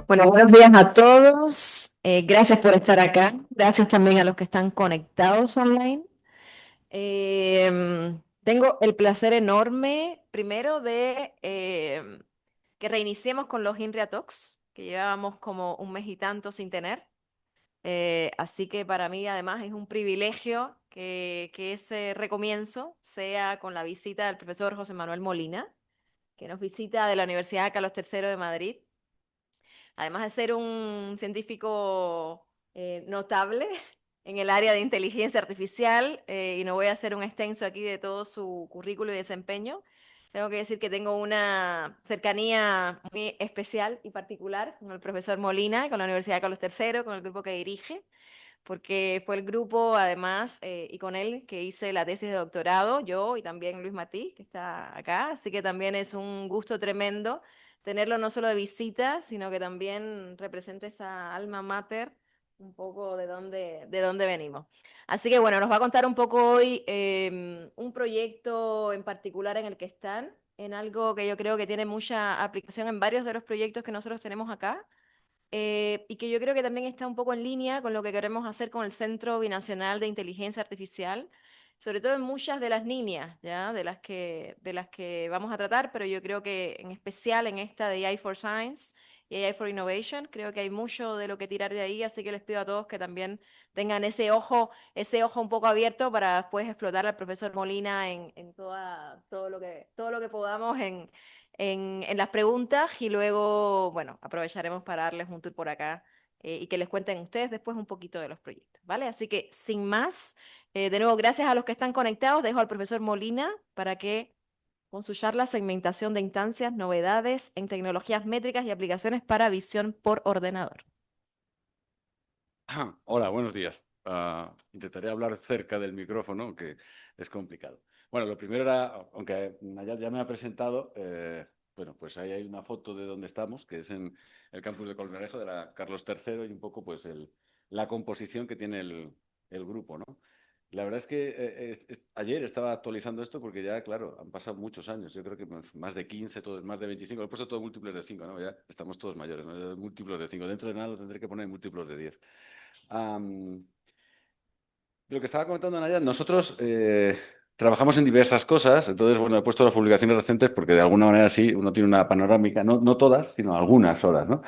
Bueno, buenos días a todos. Gracias por estar acá. Gracias también a los que están conectados online. Tengo el placer enorme, primero, de que reiniciemos con los INRIA Talks, que llevábamos como un mes y tanto sin tener. Así que para mí, además, es un privilegio que ese recomienzo sea con la visita del profesor José Manuel Molina, que nos visita de la Universidad Carlos III de Madrid. Además de ser un científico notable en el área de inteligencia artificial, y no voy a hacer un extenso aquí de todo su currículo y desempeño, tengo que decir que tengo una cercanía muy especial y particular con el profesor Molina, con la Universidad Carlos III, con el grupo que dirige, porque fue el grupo, además, y con él que hice la tesis de doctorado, yo y también Luis Matí, que está acá, así que también es un gusto tremendo tenerlo no solo de visita, sino que también representa esa alma mater, un poco de dónde venimos. Así que bueno, nos va a contar un poco hoy un proyecto en particular en el que están, en algo que yo creo que tiene mucha aplicación en varios de los proyectos que nosotros tenemos acá, y que yo creo que también está un poco en línea con lo que queremos hacer con el Centro Binacional de Inteligencia Artificial, sobre todo en muchas de las líneas, ¿ya? De las que vamos a tratar, pero yo creo que en especial en esta de AI for Science y AI for Innovation, creo que hay mucho de lo que tirar de ahí, así que les pido a todos que también tengan ese ojo un poco abierto para después explotar al profesor Molina en todo lo que podamos en las preguntas, y luego, bueno, aprovecharemos para darles un tour por acá, y que les cuenten ustedes después un poquito de los proyectos, ¿vale? Así que, sin más, de nuevo, gracias a los que están conectados. Dejo al profesor Molina para que, con su charla, segmentación de instancias, novedades en tecnologías métricas y aplicaciones para visión por ordenador. Hola, buenos días. Intentaré hablar cerca del micrófono, aunque es complicado. Bueno, lo primero era, aunque Nayar ya me ha presentado, bueno, pues ahí hay una foto de donde estamos, que es en el campus de Colmenarejo de la Carlos III, y un poco pues la composición que tiene el grupo, ¿no? La verdad es que ayer estaba actualizando esto porque ya, claro, han pasado muchos años. Yo creo que más de 15, todos, más de 25. Lo he puesto todo múltiplos de 5, ¿no? Ya estamos todos mayores, ¿no? Múltiplos de 5. Dentro de nada lo tendré que poner en múltiplos de 10. Am, lo que estaba comentando Naya, nosotros trabajamos en diversas cosas, entonces, bueno, he puesto las publicaciones recientes porque de alguna manera sí, uno tiene una panorámica, no todas, sino algunas horas, ¿no?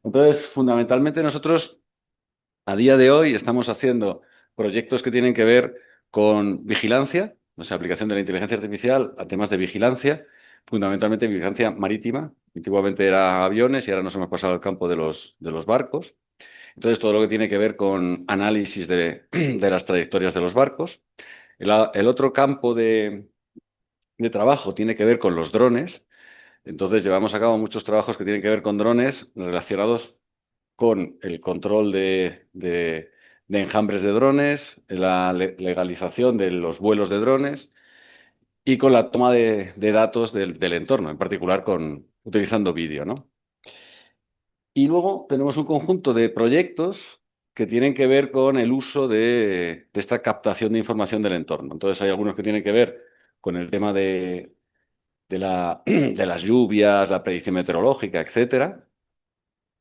Entonces, fundamentalmente nosotros a día de hoy estamos haciendo proyectos que tienen que ver con vigilancia, o sea, aplicación de la inteligencia artificial a temas de vigilancia, fundamentalmente vigilancia marítima. Antiguamente era aviones y ahora nos hemos pasado al campo de los barcos. Entonces, todo lo que tiene que ver con análisis de las trayectorias de los barcos. El otro campo de trabajo tiene que ver con los drones. Entonces, llevamos a cabo muchos trabajos que tienen que ver con drones relacionados con el control de enjambres de drones, la legalización de los vuelos de drones y con la toma de datos del entorno, en particular utilizando vídeo, ¿no? Y luego tenemos un conjunto de proyectos que tienen que ver con el uso de esta captación de información del entorno. Entonces hay algunos que tienen que ver con el tema de las lluvias, la predicción meteorológica, etcétera.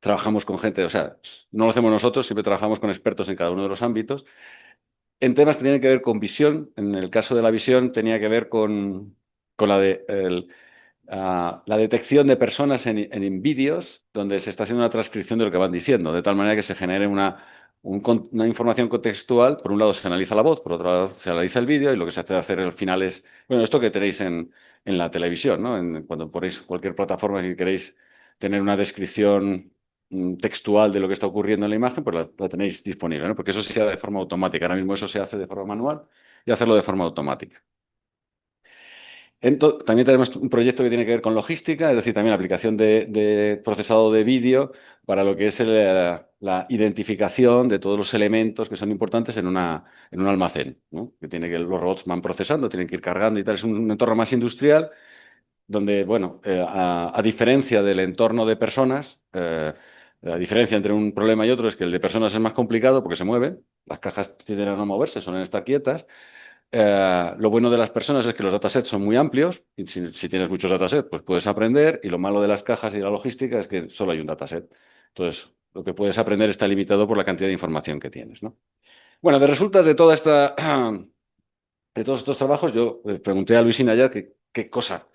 Trabajamos con gente, o sea, no lo hacemos nosotros, siempre trabajamos con expertos en cada uno de los ámbitos. En temas que tienen que ver con visión, en el caso de la visión tenía que ver con la detección de personas en vídeos donde se está haciendo una transcripción de lo que van diciendo, de tal manera que se genere una información contextual. Por un lado se analiza la voz, por otro lado se analiza el vídeo, y lo que se hace hacer al final es, bueno, esto que tenéis en la televisión, ¿no? Cuando ponéis cualquier plataforma y queréis tener una descripción textual de lo que está ocurriendo en la imagen, pues la tenéis disponible, ¿no? Porque eso se hace de forma automática. Ahora mismo eso se hace de forma manual, y hacerlo de forma automática. También tenemos un proyecto que tiene que ver con logística, es decir, también aplicación de procesado de vídeo para lo que es la identificación de todos los elementos que son importantes en un almacén, ¿no? Que los robots van procesando, tienen que ir cargando y tal. Es un entorno más industrial donde, bueno, a diferencia del entorno de personas, la diferencia entre un problema y otro es que el de personas es más complicado porque se mueven, las cajas tienden a no moverse, suelen estar quietas. Lo bueno de las personas es que los datasets son muy amplios, y si tienes muchos datasets, pues puedes aprender, y lo malo de las cajas y la logística es que solo hay un dataset. Entonces, lo que puedes aprender está limitado por la cantidad de información que tienes, ¿no? Bueno, de resultas de toda esta, de todos estos trabajos, yo pregunté a Luisina ya qué cosa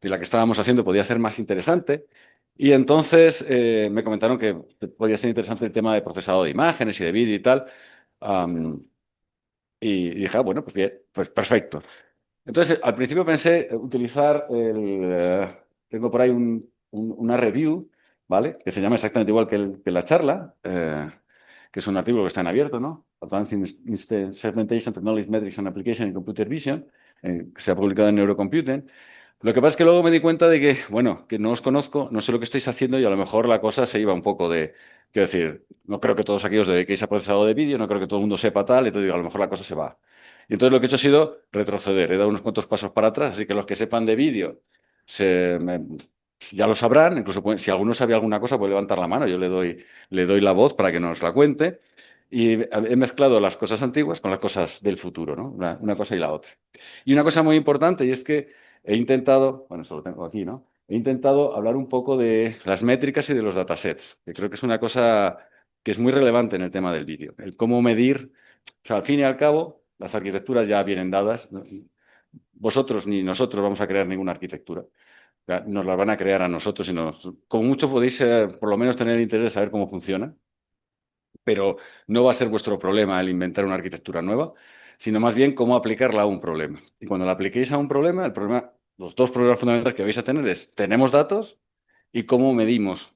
de la que estábamos haciendo podía ser más interesante. Y entonces me comentaron que podía ser interesante el tema de procesado de imágenes y de vídeo y tal. Am, y dije, bueno, pues bien, pues perfecto. Entonces, al principio pensé utilizar tengo por ahí una review, ¿vale? Que se llama exactamente igual que la charla, que es un artículo que está en abierto, ¿no? Advancing Segmentation, Technology, Metrics and Application in Computer Vision, que se ha publicado en Neurocomputing. Lo que pasa es que luego me di cuenta de que, bueno, que no os conozco, no sé lo que estáis haciendo y a lo mejor la cosa se iba un poco de, quiero decir, no creo que todos aquí os dediquéis a procesado de vídeo, no creo que todo el mundo sepa tal, entonces digo, a lo mejor la cosa se va. Y entonces lo que he hecho ha sido retroceder, he dado unos cuantos pasos para atrás, así que los que sepan de vídeo ya lo sabrán, incluso si alguno sabe alguna cosa puede levantar la mano, yo le doy la voz para que nos la cuente. Y he mezclado las cosas antiguas con las cosas del futuro, ¿no? Una cosa y la otra. Y una cosa muy importante, y es que he intentado, bueno, eso lo tengo aquí, ¿no? He intentado hablar un poco de las métricas y de los datasets, que creo que es una cosa que es muy relevante en el tema del vídeo. El cómo medir, o sea, al fin y al cabo, las arquitecturas ya vienen dadas. Vosotros ni nosotros vamos a crear ninguna arquitectura. Ya, nos las van a crear a nosotros y como mucho podéis por lo menos tener interés de saber cómo funciona, pero no va a ser vuestro problema el inventar una arquitectura nueva, sino más bien cómo aplicarla a un problema. Y cuando la apliquéis a un problema, los dos problemas fundamentales que vais a tener es, ¿tenemos datos? Y cómo medimos,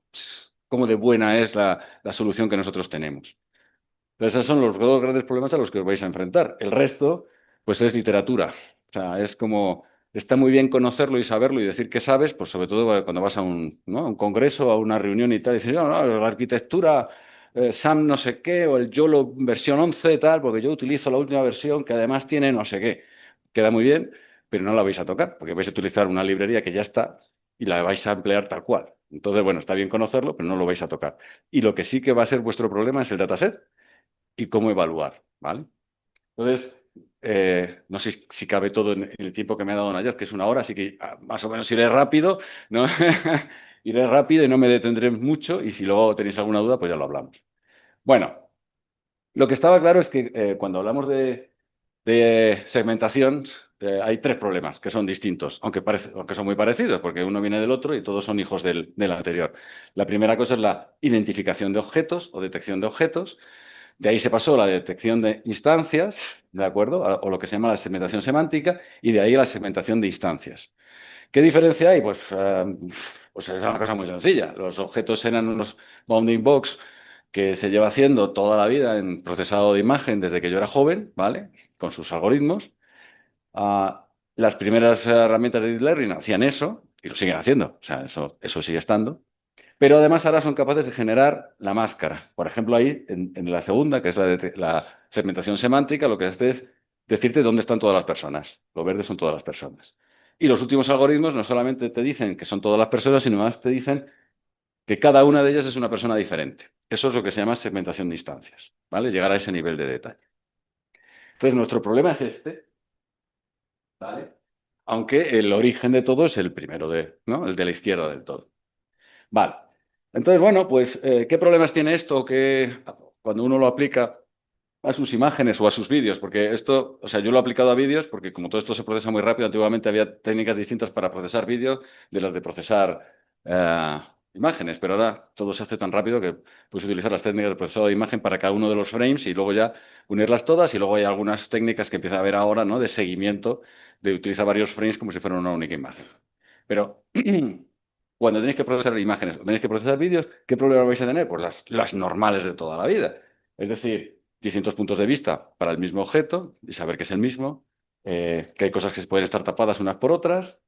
cómo de buena es la solución que nosotros tenemos. Entonces, esos son los dos grandes problemas a los que os vais a enfrentar. El resto, pues es literatura. O sea, es como, está muy bien conocerlo y saberlo y decir que sabes, pues sobre todo cuando vas a ¿no? a un congreso, a una reunión y tal, y dices, no, no, la arquitectura, SAM no sé qué, o el YOLO versión 11 tal, porque yo utilizo la última versión que además tiene no sé qué. Queda muy bien, pero no la vais a tocar, porque vais a utilizar una librería que ya está y la vais a emplear tal cual. Entonces, bueno, está bien conocerlo, pero no lo vais a tocar. Y lo que sí que va a ser vuestro problema es el dataset y cómo evaluar, ¿vale? Entonces, no sé si cabe todo en el tiempo que me ha dado Nayar, que es una hora, así que más o menos iré rápido, ¿no? Iré rápido y no me detendré mucho, y si luego tenéis alguna duda, pues ya lo hablamos. Bueno, lo que estaba claro es que cuando hablamos de segmentación, hay tres problemas que son distintos, aunque son muy parecidos, porque uno viene del otro y todos son hijos del anterior. La primera cosa es la identificación de objetos o detección de objetos. De ahí se pasó a la detección de instancias, ¿de acuerdo? O lo que se llama la segmentación semántica, y de ahí a la segmentación de instancias. ¿Qué diferencia hay? Pues es una cosa muy sencilla. Los objetos eran unos bounding box que se lleva haciendo toda la vida en procesado de imagen desde que yo era joven, ¿vale? Con sus algoritmos. Las primeras herramientas de Deep Learning hacían eso y lo siguen haciendo. O sea, eso sigue estando. Pero además ahora son capaces de generar la máscara. Por ejemplo, ahí en la segunda, que es la segmentación semántica, lo que hace es decirte dónde están todas las personas. Lo verde son todas las personas. Y los últimos algoritmos no solamente te dicen que son todas las personas, sino más te dicen que cada una de ellas es una persona diferente. Eso es lo que se llama segmentación de instancias, ¿vale? Llegar a ese nivel de detalle. Entonces, nuestro problema es este, ¿vale? Aunque el origen de todo es el primero, ¿no? El de la izquierda del todo. Vale. Entonces, bueno, pues, ¿qué problemas tiene esto cuando uno lo aplica a sus imágenes o a sus vídeos? Porque esto, o sea, yo lo he aplicado a vídeos porque como todo esto se procesa muy rápido, antiguamente había técnicas distintas para procesar vídeos de las de procesar imágenes, pero ahora todo se hace tan rápido que puedes utilizar las técnicas de procesado de imagen para cada uno de los frames y luego ya unirlas todas y luego hay algunas técnicas que empieza a haber ahora, ¿no? De seguimiento, de utilizar varios frames como si fueran una única imagen. Pero cuando tenéis que procesar imágenes o tenéis que procesar vídeos, ¿qué problema vais a tener? Pues las normales de toda la vida. Es decir, distintos puntos de vista para el mismo objeto y saber que es el mismo, que hay cosas que pueden estar tapadas unas por otras,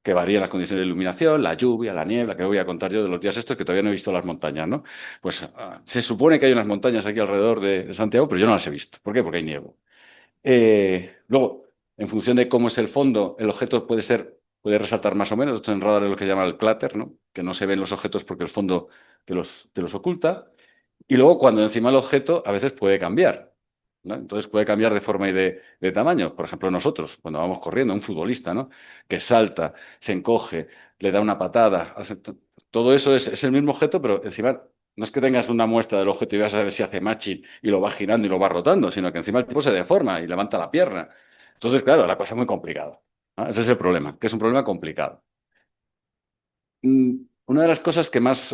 que varían las condiciones de iluminación, la lluvia, la niebla, que voy a contar yo de los días estos que todavía no he visto las montañas, ¿no? Pues se supone que hay unas montañas aquí alrededor de Santiago, pero yo no las he visto. ¿Por qué? Porque hay niebla. Luego, en función de cómo es el fondo, el objeto puede resaltar más o menos. Esto en radar es lo que se llama el clutter, ¿no? Que no se ven los objetos porque el fondo te los oculta. Y luego, cuando encima el objeto a veces puede cambiar, ¿no? Entonces puede cambiar de forma y de tamaño. Por ejemplo, nosotros, cuando vamos corriendo, un futbolista, ¿no? Que salta, se encoge, le da una patada. Todo eso es el mismo objeto, pero encima No es que tengas una muestra del objeto y vas a ver si hace matching y lo va girando y lo va rotando, sino que encima el tipo se deforma y levanta la pierna. Entonces, claro, la cosa es muy complicada, ¿no? Ese es el problema, que es un problema complicado. Una de las cosas que más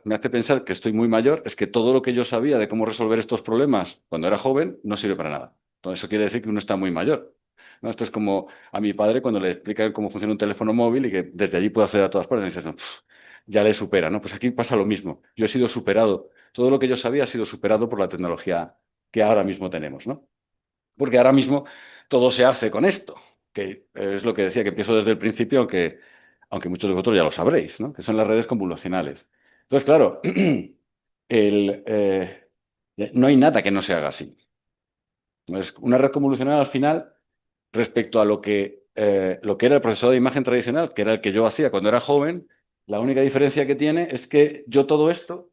me hace pensar que estoy muy mayor es que todo lo que yo sabía de cómo resolver estos problemas cuando era joven no sirve para nada. Entonces, eso quiere decir que uno está muy mayor, ¿no? Esto es como a mi padre cuando le explican cómo funciona un teléfono móvil y que desde allí puede acceder a todas partes. Y dices, "No, ya le supera, ¿no?". Pues aquí pasa lo mismo. Yo he sido superado. Todo lo que yo sabía ha sido superado por la tecnología que ahora mismo tenemos, ¿no? Porque ahora mismo todo se hace con esto, que es lo que decía, que empiezo desde el principio, aunque muchos de vosotros ya lo sabréis, ¿no? Que son las redes convolucionales. Entonces, claro, el, eh, no hay nada que no se haga así. Entonces, una red convolucional al final, respecto a lo que era el procesador de imagen tradicional, que era el que yo hacía cuando era joven, la única diferencia que tiene es que yo todo esto,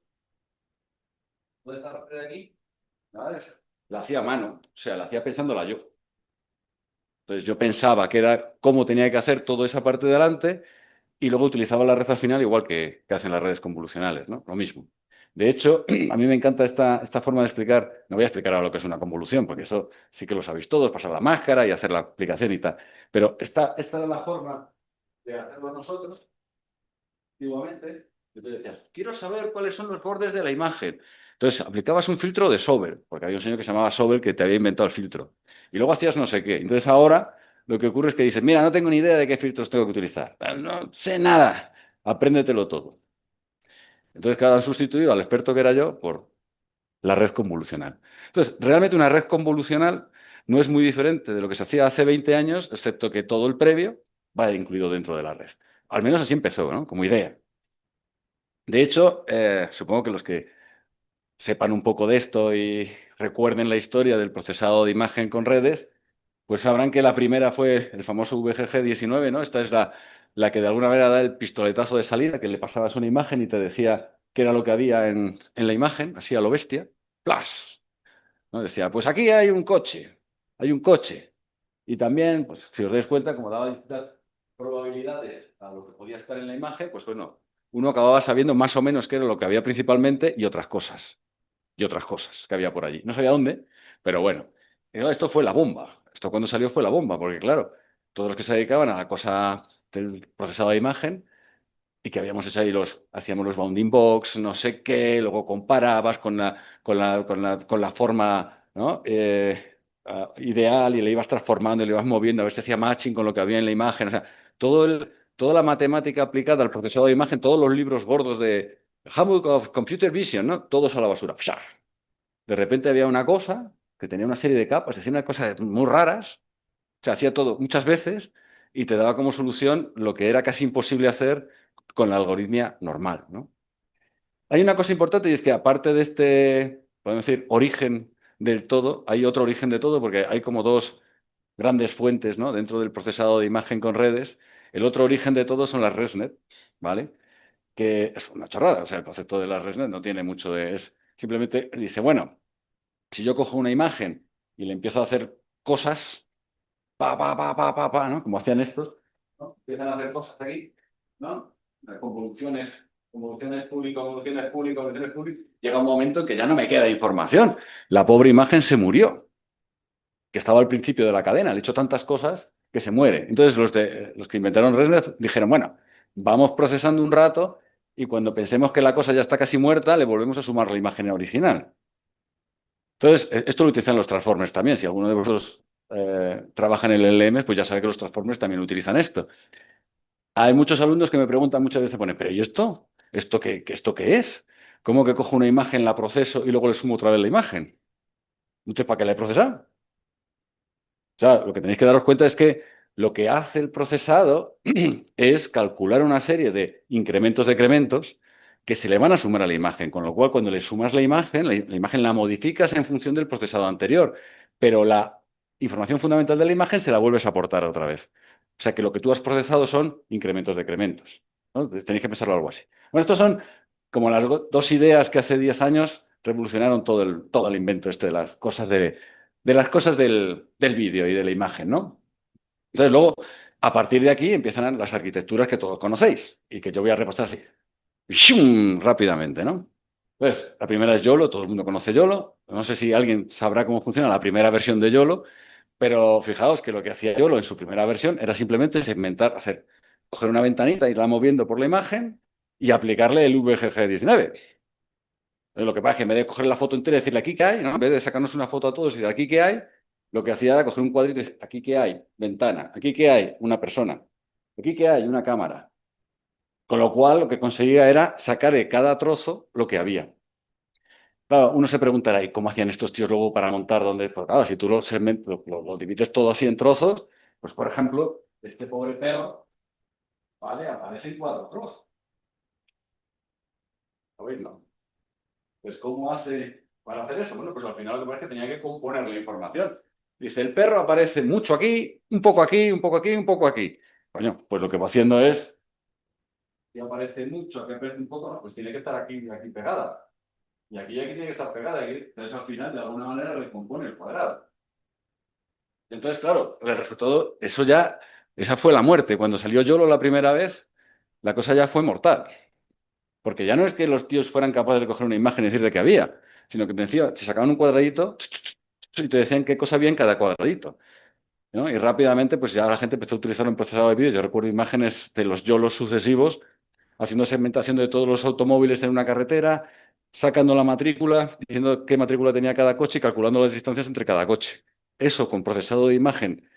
toda esta parte de aquí, ¿vale? La hacía a mano, o sea, la hacía pensándola yo. Entonces yo pensaba que era cómo tenía que hacer toda esa parte de delante y luego utilizaba la red al final igual que hacen las redes convolucionales, ¿no? Lo mismo. De hecho, a mí me encanta esta forma de explicar, no voy a explicar ahora lo que es una convolución, porque eso sí que lo sabéis todos, pasar la máscara y hacer la aplicación y tal. Pero esta era la forma de hacerlo nosotros antiguamente. Entonces decías, quiero saber cuáles son los bordes de la imagen. Entonces aplicabas un filtro de Sobel, porque había un señor que se llamaba Sobel que te había inventado el filtro. Y luego hacías no sé qué. Entonces ahora lo que ocurre es que dices, mira, no tengo ni idea de qué filtros tengo que utilizar. No sé nada. Apréndetelo todo. Entonces, claro, han sustituido al experto que era yo por la red convolucional. Entonces, realmente una red convolucional no es muy diferente de lo que se hacía hace 20 años, excepto que todo el previo va incluido dentro de la red. Al menos así empezó, ¿no? Como idea. De hecho, supongo que los que sepan un poco de esto y recuerden la historia del procesado de imagen con redes, pues sabrán que la primera fue el famoso VGG-19, ¿no? Esta es la que de alguna manera da el pistoletazo de salida, que le pasabas una imagen y te decía qué era lo que había en la imagen, así a lo bestia. ¡Plas! ¿No? Decía, pues aquí hay un coche. Y también, pues si os dais cuenta, como daba distintas probabilidades a lo que podía estar en la imagen, pues bueno, uno acababa sabiendo más o menos qué era lo que había principalmente y otras cosas que había por allí. No sabía dónde, pero bueno. Y no, esto fue la bomba. Esto cuando salió fue la bomba, porque claro, todos los que se dedicaban a la cosa del procesado de imagen y que habíamos hecho ahí hacíamos los bounding box, no sé qué, luego comparabas con la forma, ¿no? Ideal y le ibas transformando y le ibas moviendo a ver si hacía matching con lo que había en la imagen. O sea, toda la matemática aplicada al procesado de imagen, todos los libros gordos de Handbook of Computer Vision, ¿no? Todos a la basura. ¡Fsha! De repente había una cosa que tenía una serie de capas, hacía unas cosas muy raras, se hacía todo muchas veces y te daba como solución lo que era casi imposible hacer con la algoritmia normal, ¿no? Hay una cosa importante y es que aparte de este, podemos decir, origen del todo, hay otro origen de todo porque hay como dos grandes fuentes, ¿no? Dentro del procesado de imagen con redes. El otro origen de todo son las ResNet, ¿vale? Que es una chorrada, o sea, el concepto de las ResNet no tiene mucho de... Es simplemente dice, bueno, si yo cojo una imagen y le empiezo a hacer cosas, ¿no? Como hacían estos, ¿no? Empiezan a hacer cosas aquí, ¿no? Convoluciones, convoluciones público, convoluciones público, convoluciones público. Llega un momento en que ya no me queda información. La pobre imagen se murió, que estaba al principio de la cadena. Le he hecho tantas cosas que se muere. Entonces los que inventaron ResNet dijeron, bueno, vamos procesando un rato y cuando pensemos que la cosa ya está casi muerta, le volvemos a sumar la imagen original. Entonces, esto lo utilizan los transformers también. Si alguno de vosotros trabaja en el LLM, pues ya sabe que los transformers también utilizan esto. Hay muchos alumnos que me preguntan muchas veces, bueno, pero ¿y esto? ¿Esto qué es? ¿Cómo que cojo una imagen, la proceso y luego le sumo otra vez la imagen? Entonces, ¿para qué la he procesado? O sea, lo que tenéis que daros cuenta es que lo que hace el procesado es calcular una serie de incrementos-decrementos que se le van a sumar a la imagen, con lo cual cuando le sumas la imagen la modificas en función del procesado anterior, pero la información fundamental de la imagen se la vuelves a aportar otra vez. O sea que lo que tú has procesado son incrementos-decrementos, ¿no? Entonces, tenéis que pensarlo algo así. Bueno, estos son como las dos ideas que hace 10 años revolucionaron todo el invento este de las cosas del vídeo y de la imagen, ¿no? Entonces, luego, a partir de aquí empiezan las arquitecturas que todos conocéis y que yo voy a repasar así, ¡shum! Rápidamente, ¿no? Entonces, la primera es YOLO, todo el mundo conoce YOLO. No sé si alguien sabrá cómo funciona la primera versión de YOLO, pero fijaos que lo que hacía YOLO en su primera versión era simplemente segmentar, coger una ventanita, irla moviendo por la imagen y aplicarle el VGG19. Lo que pasa es que en vez de coger la foto entera y decirle aquí qué hay, ¿no? En vez de sacarnos una foto a todos y decir aquí qué hay, lo que hacía era coger un cuadrito y decir aquí qué hay, ventana, aquí qué hay, una persona, aquí qué hay, una cámara. Con lo cual lo que conseguía era sacar de cada trozo lo que había. Claro, uno se preguntará, ¿y cómo hacían estos tíos luego para montar donde? Pues claro, si tú lo divides todo así en trozos, pues por ejemplo, este pobre perro, ¿vale? Aparece en 4 trozos. ¿Sabéis, no? Pues ¿cómo hace para hacer eso? Bueno, pues al final lo que pasa es que tenía que componer la información. Dice, el perro aparece mucho aquí, un poco aquí, un poco aquí, un poco aquí. Coño, pues lo que va haciendo es, si aparece mucho, aquí aparece un poco, no, pues tiene que estar aquí, aquí pegada. Y aquí tiene que estar pegada. Aquí. Entonces al final, de alguna manera, recompone el cuadrado. Entonces, claro, el resultado, esa fue la muerte. Cuando salió Yolo la primera vez, la cosa ya fue mortal. Porque ya no es que los tíos fueran capaces de coger una imagen y decir de qué había, sino que te sacaban un cuadradito y te decían qué cosa había en cada cuadradito, ¿no? Y rápidamente, pues ya la gente empezó a utilizarlo en procesado de vídeo. Yo recuerdo imágenes de los YOLOs sucesivos, haciendo segmentación de todos los automóviles en una carretera, sacando la matrícula, diciendo qué matrícula tenía cada coche y calculando las distancias entre cada coche. Eso con procesado de imagen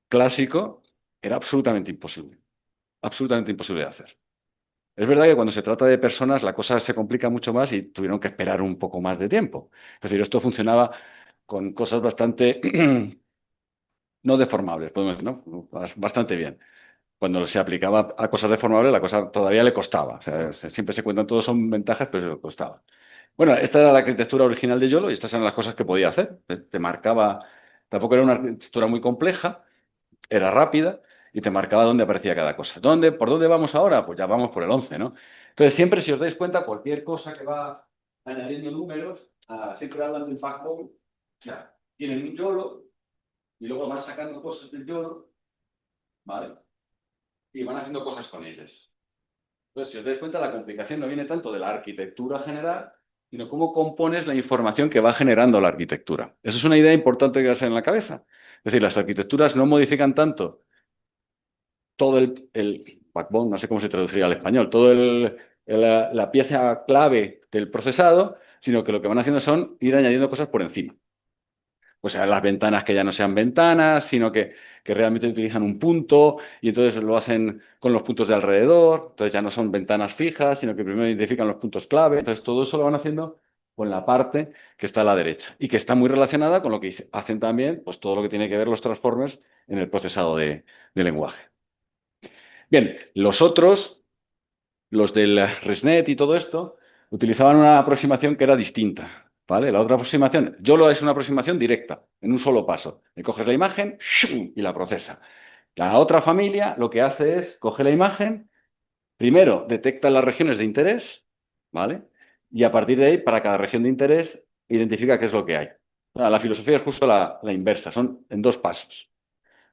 clásico era absolutamente imposible de hacer. Es verdad que cuando se trata de personas la cosa se complica mucho más y tuvieron que esperar un poco más de tiempo. Es decir, esto funcionaba con cosas bastante no deformables, podemos decir, ¿no? Bastante bien. Cuando se aplicaba a cosas deformables, la cosa todavía le costaba. O sea, siempre se cuentan todos son ventajas, pero le costaba. Bueno, esta era la arquitectura original de YOLO y estas eran las cosas que podía hacer. Te marcaba, tampoco era una arquitectura muy compleja, era rápida y te marcaba dónde aparecía cada cosa. ¿Por dónde vamos ahora? Pues ya vamos por el 11, ¿no? Entonces, siempre, si os dais cuenta, cualquier cosa que va añadiendo números, siempre hablan del backbone. O sea, tienen un YOLO y luego van sacando cosas del YOLO, ¿vale? Y van haciendo cosas con ellas. Entonces, si os dais cuenta, la complicación no viene tanto de la arquitectura general, sino cómo compones la información que va generando la arquitectura. Esa es una idea importante que hacer en la cabeza. Es decir, las arquitecturas no modifican tanto todo el backbone, no sé cómo se traduciría al español, la pieza clave del procesado, sino que lo que van haciendo son ir añadiendo cosas por encima. Pues las ventanas que ya no sean ventanas, sino que realmente utilizan un punto y entonces lo hacen con los puntos de alrededor, entonces ya no son ventanas fijas, sino que primero identifican los puntos clave, entonces todo eso lo van haciendo con la parte que está a la derecha y que está muy relacionada con lo que hacen también, pues todo lo que tiene que ver los transformers en el procesado de lenguaje. Bien, los otros, los del ResNet y todo esto, utilizaban una aproximación que era distinta, ¿vale? La otra aproximación, YOLO es una aproximación directa, en un solo paso. Le coges la imagen ¡shum! Y la procesa. La otra familia lo que hace es coge la imagen, primero detecta las regiones de interés, ¿vale? Y a partir de ahí, para cada región de interés, identifica qué es lo que hay. La filosofía es justo la inversa, son en 2 pasos.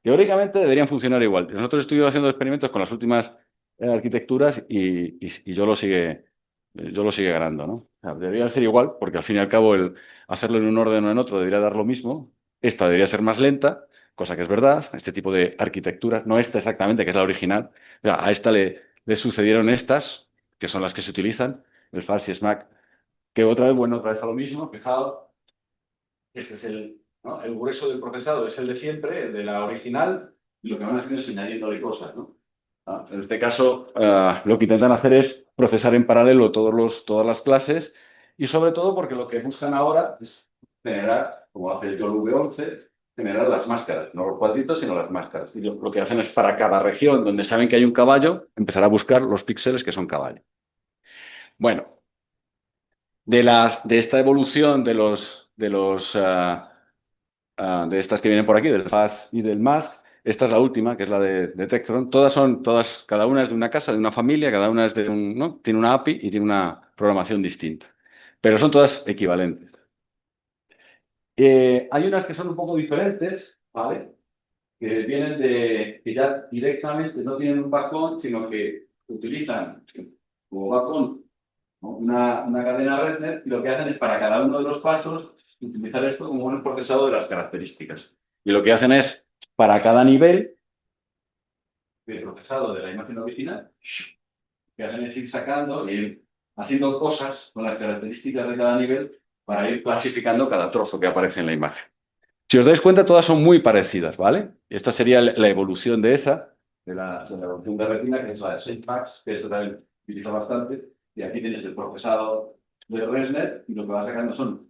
Teóricamente deberían funcionar igual. Nosotros estuvimos haciendo experimentos con las últimas arquitecturas y yo lo sigue ganando, ¿no? O sea, debería ser igual, porque al fin y al cabo el hacerlo en un orden o en otro debería dar lo mismo. Esta debería ser más lenta, cosa que es verdad. Este tipo de arquitectura, no esta exactamente, que es la original. O sea, a esta le sucedieron estas, que son las que se utilizan, el FARS y SMAC, que otra vez, bueno, otra vez a lo mismo. Fijaos, este es ¿no? El grueso del procesado es el de siempre, el de la original, y lo que van haciendo es añadiéndole cosas, ¿no? En este caso, lo que intentan hacer es procesar en paralelo todas las clases y sobre todo porque lo que buscan ahora es generar, como hace el YOLO V11, generar las máscaras, no los cuadritos, sino las máscaras. Y lo que hacen es para cada región donde saben que hay un caballo, empezar a buscar los píxeles que son caballo. Bueno, de esta evolución de estas que vienen por aquí, del FAS y del MASC. Esta es la última, que es la de Tectron. Cada una es de una casa, de una familia, cada una es ¿no? Tiene una API y tiene una programación distinta. Pero son todas equivalentes. Hay unas que son un poco diferentes, ¿vale? Que vienen que ya directamente no tienen un backbone, sino que utilizan como backbone ¿no? Una cadena Redner, y lo que hacen es para cada uno de los pasos utilizar esto como un procesado de las características. Y lo que hacen es, para cada nivel de procesado de la imagen original, que hacen es ir sacando e ir haciendo cosas con las características de cada nivel para ir clasificando cada trozo que aparece en la imagen. Si os dais cuenta, todas son muy parecidas, ¿vale? Esta sería la evolución de esa, de la evolución de retina, que es la de ShapeMax, que eso también utiliza bastante. Y aquí tienes el procesado de ResNet, y lo que va sacando son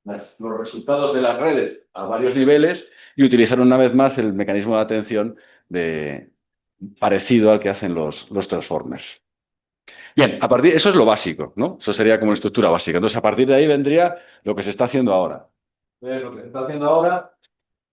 los resultados de las redes a varios niveles, y utilizar una vez más el mecanismo de atención parecido al que hacen los transformers. Bien, eso es lo básico, ¿no? Eso sería como una estructura básica. Entonces, a partir de ahí vendría lo que se está haciendo ahora. Lo que se está haciendo ahora,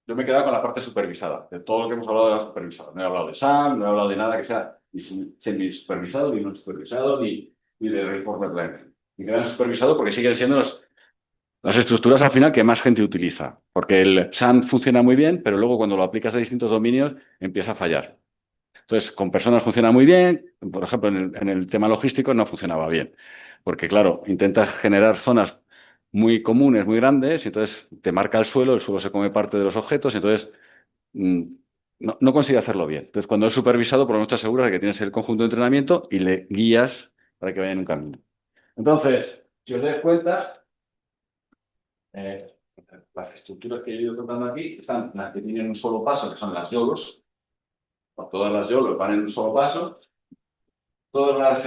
yo me he quedado con la parte supervisada, de todo lo que hemos hablado de la supervisada. No he hablado de SAM, no he hablado de nada que sea ni semi-supervisado, ni no supervisado, ni de reinforcement learning. Me quedan supervisado porque siguen siendo las estructuras al final que más gente utiliza. Porque el SAM funciona muy bien, pero luego cuando lo aplicas a distintos dominios empieza a fallar. Entonces, con personas funciona muy bien. Por ejemplo, en el tema logístico no funcionaba bien. Porque, claro, intentas generar zonas muy comunes, muy grandes, y entonces te marca el suelo se come parte de los objetos, y entonces mm, no consigue hacerlo bien. Entonces, cuando es supervisado, por lo menos te aseguras de que tienes el conjunto de entrenamiento y le guías para que vaya en un camino. Entonces, si os dais cuenta, eh, las estructuras que he ido contando aquí están las que tienen un solo paso, que son las YOLOs. Todas las YOLOs van en un solo paso. Todas las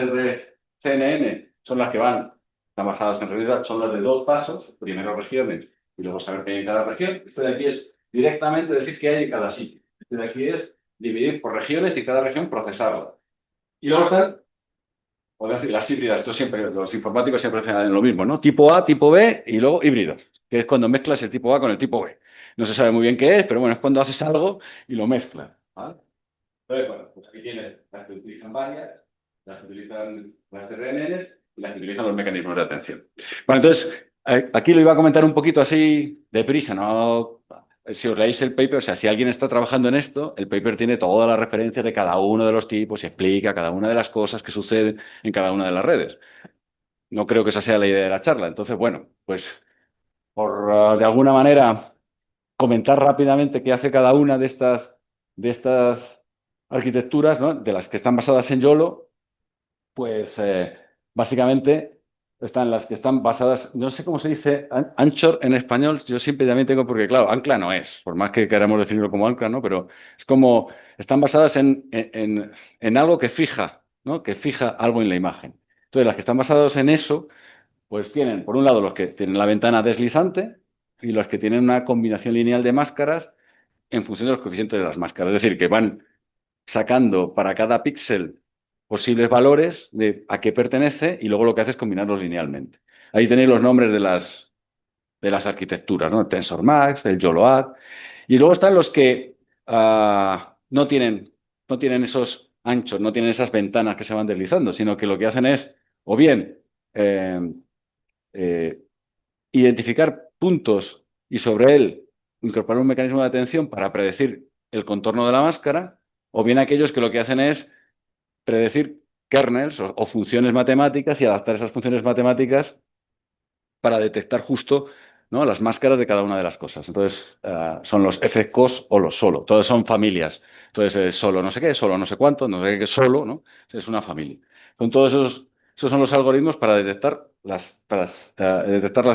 CNN son las que están basadas en realidad, son las de dos pasos, primero regiones y luego saber qué hay en cada región. Este de aquí es directamente decir qué hay en cada sitio. Este de aquí es dividir por regiones y cada región procesarla. Y luego están, podemos decir, las híbridas. Esto siempre, los informáticos siempre hacen lo mismo, ¿no? Tipo A, tipo B y luego híbridos, que es cuando mezclas el tipo A con el tipo B. No se sabe muy bien qué es, pero bueno, es cuando haces algo y lo mezclas, ¿vale? Entonces, bueno, pues aquí tienes las que utilizan varias, las que utilizan las RNNs y las que utilizan los mecanismos de atención. Bueno, entonces, aquí lo iba a comentar un poquito así deprisa, ¿no? Si os leéis el paper, o sea, si alguien está trabajando en esto, el paper tiene todas las referencias de cada uno de los tipos y explica cada una de las cosas que suceden en cada una de las redes. No creo que esa sea la idea de la charla. Entonces, bueno, pues por de alguna manera comentar rápidamente qué hace cada una de estas arquitecturas, ¿no? De las que están basadas en YOLO, pues básicamente están las que están basadas, no sé cómo se dice Anchor en español, yo siempre también tengo, porque claro, ancla no es, por más que queramos definirlo como ancla, ¿no? Pero es como, están basadas en algo que fija, ¿no? Que fija algo en la imagen. Entonces, las que están basadas en eso, pues tienen, por un lado, los que tienen la ventana deslizante y los que tienen una combinación lineal de máscaras en función de los coeficientes de las máscaras. Es decir, que van sacando para cada píxel posibles valores de a qué pertenece, y luego lo que hace es combinarlos linealmente. Ahí tenéis los nombres de las arquitecturas, ¿no? El TensorMax, el YOLOAD. Y luego están los que no tienen esos anchos, no tienen esas ventanas que se van deslizando, sino que lo que hacen es, o bien, eh, eh, identificar puntos y sobre él incorporar un mecanismo de atención para predecir el contorno de la máscara, o bien aquellos que lo que hacen es predecir kernels o funciones matemáticas y adaptar esas funciones matemáticas para detectar justo, ¿no? Las máscaras de cada una de las cosas. Entonces, son los FCOS o los solo. Todos son familias. Entonces, solo no sé qué, solo no sé cuánto, no sé qué, solo, ¿no? Es una familia. Con todos esos son los algoritmos para detectar las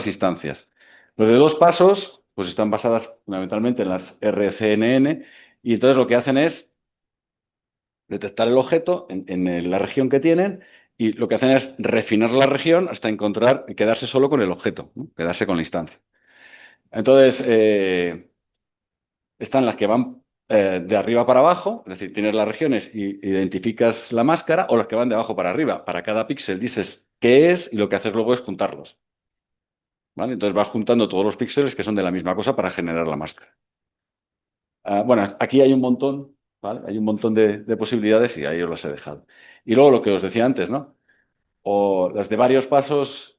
instancias. Los de dos pasos, pues están basadas fundamentalmente en las RCNN, y entonces lo que hacen es detectar el objeto en la región que tienen, y lo que hacen es refinar la región hasta encontrar, quedarse solo con el objeto, ¿no? Quedarse con la instancia. Entonces, están las que van de arriba para abajo, es decir, tienes las regiones y identificas la máscara, o las que van de abajo para arriba. Para cada píxel dices qué es y lo que haces luego es juntarlos. ¿Vale? Entonces vas juntando todos los píxeles que son de la misma cosa para generar la máscara. Bueno, aquí hay un montón, ¿vale? Hay un montón de posibilidades, y ahí os las he dejado. Y luego lo que os decía antes, ¿no? O las de varios pasos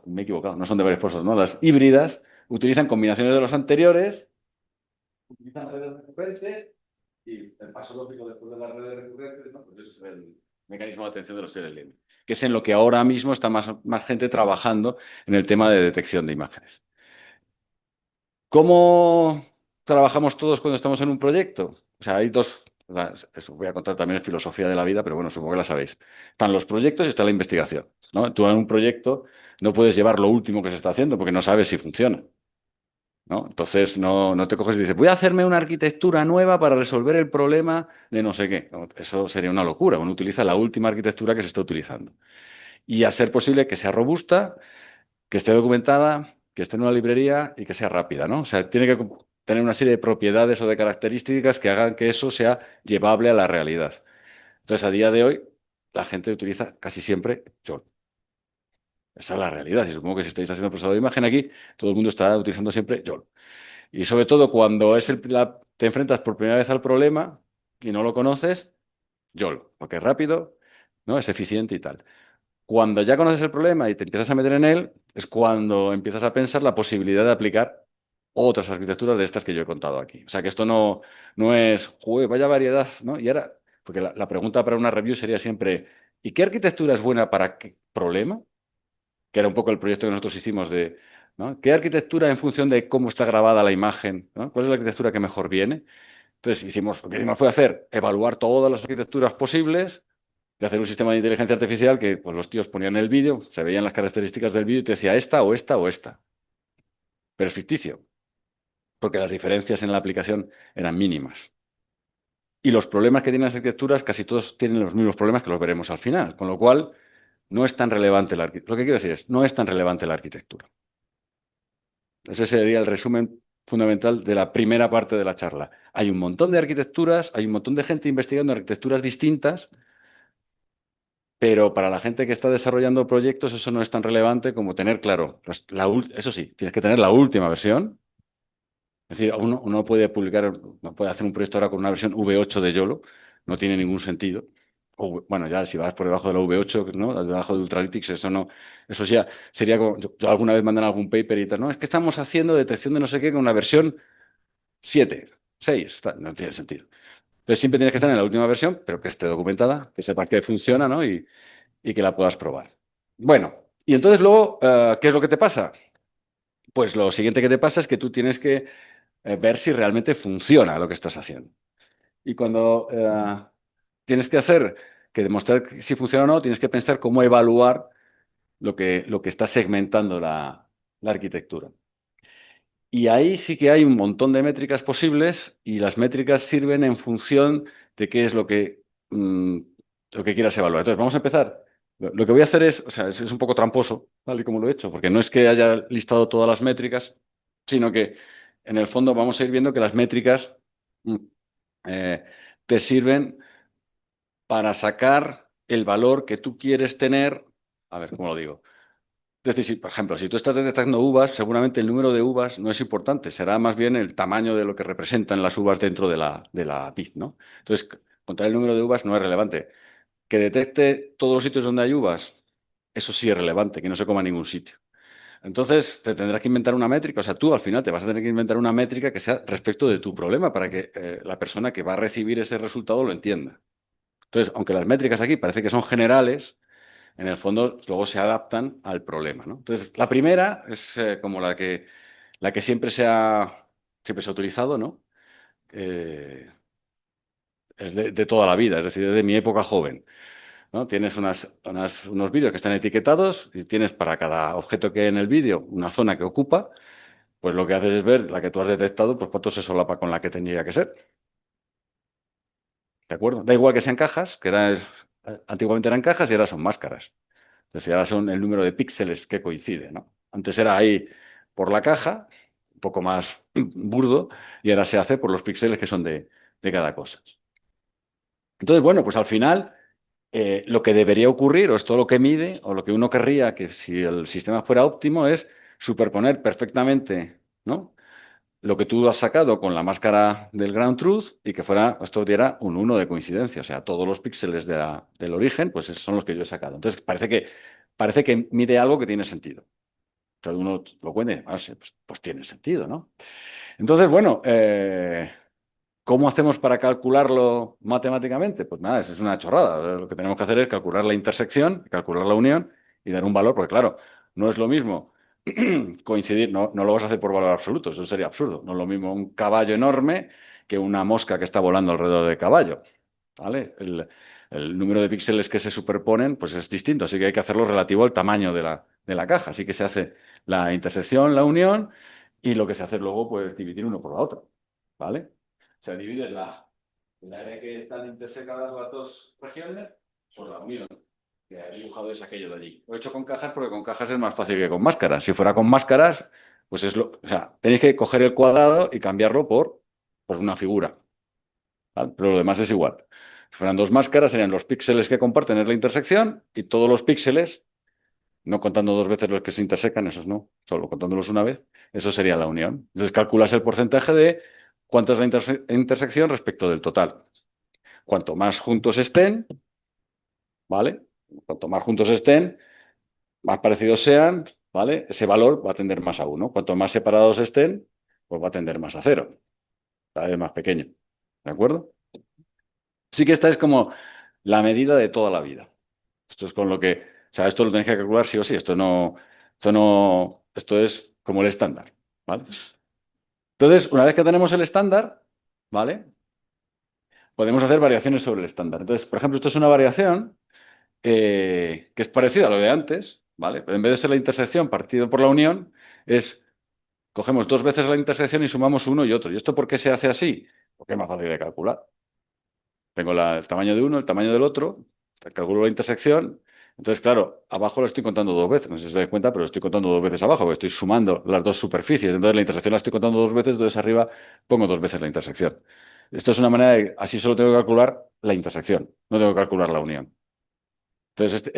me he equivocado, no son de varios pasos, ¿no? Las híbridas utilizan combinaciones de los anteriores, utilizan redes recurrentes, y el paso lógico después de las redes recurrentes, ¿no? Pues es el mecanismo de atención de los LLM. que es en lo que ahora mismo está más gente trabajando en el tema de detección de imágenes. ¿Cómo trabajamos todos cuando estamos en un proyecto? O sea, hay dos, eso voy a contar también es filosofía de la vida, pero bueno, supongo que la sabéis. Están los proyectos y está la investigación, ¿no? Tú en un proyecto no puedes llevar lo último que se está haciendo porque no sabes si funciona, ¿no? Entonces no te coges y dices, voy a hacerme una arquitectura nueva para resolver el problema de no sé qué. No, eso sería una locura. Uno utiliza la última arquitectura que se está utilizando. Y a ser posible que sea robusta, que esté documentada, que esté en una librería y que sea rápida, ¿no? O sea, tiene que tener una serie de propiedades o de características que hagan que eso sea llevable a la realidad. Entonces, a día de hoy, la gente utiliza casi siempre YOLO. Esa es la realidad. Y supongo que si estáis haciendo procesado de imagen aquí, todo el mundo está utilizando siempre YOLO. Y sobre todo cuando te enfrentas por primera vez al problema y no lo conoces, YOLO, porque es rápido, ¿no? Es eficiente y tal. Cuando ya conoces el problema y te empiezas a meter en él, es cuando empiezas a pensar la posibilidad de aplicar otras arquitecturas de estas que yo he contado aquí. O sea, que esto no es, joder, vaya variedad, ¿no? Y ahora, porque la pregunta para una review sería siempre, ¿y qué arquitectura es buena para qué problema? Que era un poco el proyecto que nosotros hicimos de, ¿no? ¿Qué arquitectura en función de cómo está grabada la imagen, ¿no? ¿Cuál es la arquitectura que mejor viene? Entonces, lo que hicimos fue evaluar todas las arquitecturas posibles de hacer un sistema de inteligencia artificial que pues, los tíos ponían el vídeo, se veían las características del vídeo y te decía esta o esta o esta. Pero es ficticio, porque las diferencias en la aplicación eran mínimas. Y los problemas que tienen las arquitecturas, casi todos tienen los mismos problemas que los veremos al final, con lo cual no es tan relevante la arquitectura. Lo que quiero decir es, no es tan relevante la arquitectura. Ese sería el resumen fundamental de la primera parte de la charla. Hay un montón de arquitecturas, hay un montón de gente investigando arquitecturas distintas, pero para la gente que está desarrollando proyectos eso no es tan relevante como tener claro, eso sí, tienes que tener la última versión. Es decir, uno puede publicar, no puede hacer un proyecto ahora con una versión V8 de YOLO, no tiene ningún sentido. O, bueno, ya si vas por debajo de la V8, ¿no? Debajo de Ultralytics, eso no, eso ya sería como, yo alguna vez mandan algún paper y tal, no, es que estamos haciendo detección de no sé qué con una versión 7, 6, no tiene sentido. Entonces siempre tienes que estar en la última versión, pero que esté documentada, que sepas que funciona, ¿no? Y que la puedas probar. Bueno, y entonces luego, ¿qué es lo que te pasa? Pues lo siguiente que te pasa es que tú tienes que ver si realmente funciona lo que estás haciendo. Y cuando tienes que que demostrar si funciona o no, tienes que pensar cómo evaluar lo que está segmentando la arquitectura. Y ahí sí que hay un montón de métricas posibles y las métricas sirven en función de qué es lo que quieras evaluar. Entonces, vamos a empezar. Lo que voy a hacer es, o sea, es un poco tramposo, tal y como lo he hecho, porque no es que haya listado todas las métricas, sino que en el fondo vamos a ir viendo que las métricas mm, eh, te sirven para sacar el valor que tú quieres tener. A ver, ¿cómo lo digo? Es decir, por ejemplo, si tú estás detectando uvas, seguramente el número de uvas no es importante, será más bien el tamaño de lo que representan las uvas dentro de la vid, ¿no? Entonces, contar el número de uvas no es relevante. Que detecte todos los sitios donde hay uvas, eso sí es relevante, que no se coma en ningún sitio. Entonces, te tendrás que inventar una métrica, o sea, tú al final te vas a tener que inventar una métrica que sea respecto de tu problema para que la persona que va a recibir ese resultado lo entienda. Entonces, aunque las métricas aquí parece que son generales, en el fondo luego se adaptan al problema, ¿no? Entonces, la primera es como la que siempre se ha utilizado, ¿no? Eh, es de toda la vida, es decir, de mi época joven, ¿no? Tienes unos vídeos que están etiquetados y tienes para cada objeto que hay en el vídeo una zona que ocupa, pues lo que haces es ver la que tú has detectado, pues cuánto se solapa con la que tendría que ser. ¿De acuerdo? Da igual que sean cajas, antiguamente eran cajas y ahora son máscaras. Entonces ahora son el número de píxeles que coincide, ¿no? Antes era ahí por la caja, un poco más burdo, y ahora se hace por los píxeles que son de cada cosa. Entonces, bueno, pues al final lo que debería ocurrir, o es todo lo que mide, o lo que uno querría que si el sistema fuera óptimo, es superponer perfectamente, ¿no? Lo que tú has sacado con la máscara del Ground Truth y que esto diera un 1 de coincidencia. O sea, todos los píxeles del origen, pues esos son los que yo he sacado. Entonces, parece que mide algo que tiene sentido. Cada uno lo cuente, sí, pues tiene sentido, ¿no? Entonces, bueno, ¿Cómo hacemos para calcularlo matemáticamente? Pues nada, es una chorrada. Lo que tenemos que hacer es calcular la intersección, calcular la unión y dar un valor, porque claro, no es lo mismo coincidir, no lo vas a hacer por valor absoluto, eso sería absurdo. No es lo mismo un caballo enorme que una mosca que está volando alrededor del caballo, ¿vale? El número de píxeles que se superponen pues es distinto, así que hay que hacerlo relativo al tamaño de la caja. Así que se hace la intersección, la unión, y lo que se hace luego, pues dividir uno por la otra, ¿vale? Se divide el área que están intersecadas las dos regiones por la unión, que he dibujado es aquello de allí. Lo he hecho con cajas porque con cajas es más fácil que con máscaras. Si fuera con máscaras, pues o sea, tenéis que coger el cuadrado y cambiarlo por pues, una figura, ¿vale? Pero lo demás es igual. Si fueran dos máscaras, serían los píxeles que comparten es la intersección y todos los píxeles, no contando dos veces los que se intersecan, esos no, solo contándolos una vez, eso sería la unión. Entonces calculas el porcentaje de cuánto es la intersección respecto del total. Cuanto más juntos estén, ¿vale? Cuanto más juntos estén, más parecidos sean, ¿vale? Ese valor va a tender más a uno. Cuanto más separados estén, pues va a tender más a cero, cada vez más pequeño. ¿De acuerdo? Sí que esta es como la medida de toda la vida. Esto es con lo que, o sea, esto lo tenéis que calcular sí o sí. Esto es como el estándar, ¿vale? Entonces, una vez que tenemos el estándar, ¿vale? Podemos hacer variaciones sobre el estándar. Entonces, por ejemplo, esto es una variación que es parecida a lo de antes, ¿vale? Pero en vez de ser la intersección partido por la unión, cogemos dos veces la intersección y sumamos uno y otro. ¿Y esto por qué se hace así? Porque es más fácil de calcular. Tengo el tamaño de uno, el tamaño del otro, calculo la intersección. Entonces, claro, abajo lo estoy contando dos veces. No sé si se da cuenta, pero lo estoy contando dos veces abajo, porque estoy sumando las dos superficies. Entonces, la intersección la estoy contando dos veces, entonces arriba pongo dos veces la intersección. Esto es una manera así solo tengo que calcular la intersección, no tengo que calcular la unión. Entonces,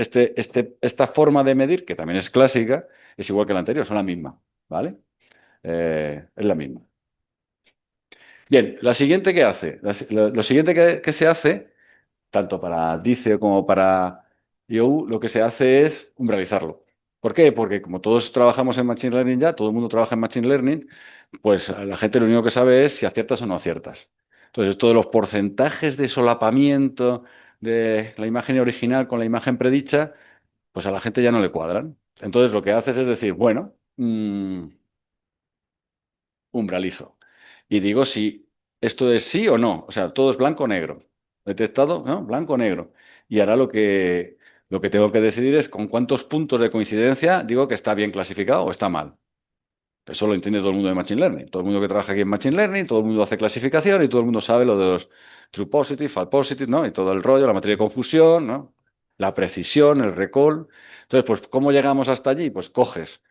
esta forma de medir, que también es clásica, es igual que la anterior, son la misma, ¿vale? Es la misma. Bien, la siguiente que hace, lo siguiente que se hace, tanto para DICE como para IOU, lo que se hace es umbralizarlo. ¿Por qué? Porque como todos trabajamos en Machine Learning ya, todo el mundo trabaja en Machine Learning, pues la gente lo único que sabe es si aciertas o no aciertas. Entonces, esto de los porcentajes de solapamiento de la imagen original con la imagen predicha, pues a la gente ya no le cuadran. Entonces, lo que haces es decir, bueno, umbralizo. Y digo si esto es sí o no. O sea, todo es blanco o negro. Detectado, ¿no? Blanco o negro. Y ahora lo que tengo que decidir es con cuántos puntos de coincidencia digo que está bien clasificado o está mal. Eso lo entiende todo el mundo de Machine Learning. Todo el mundo que trabaja aquí en Machine Learning, todo el mundo hace clasificación y todo el mundo sabe lo de los true positive, false positive, ¿no? Y todo el rollo, la materia de confusión, ¿no? La precisión, el recall. Entonces, pues, ¿cómo llegamos hasta allí? Pues coges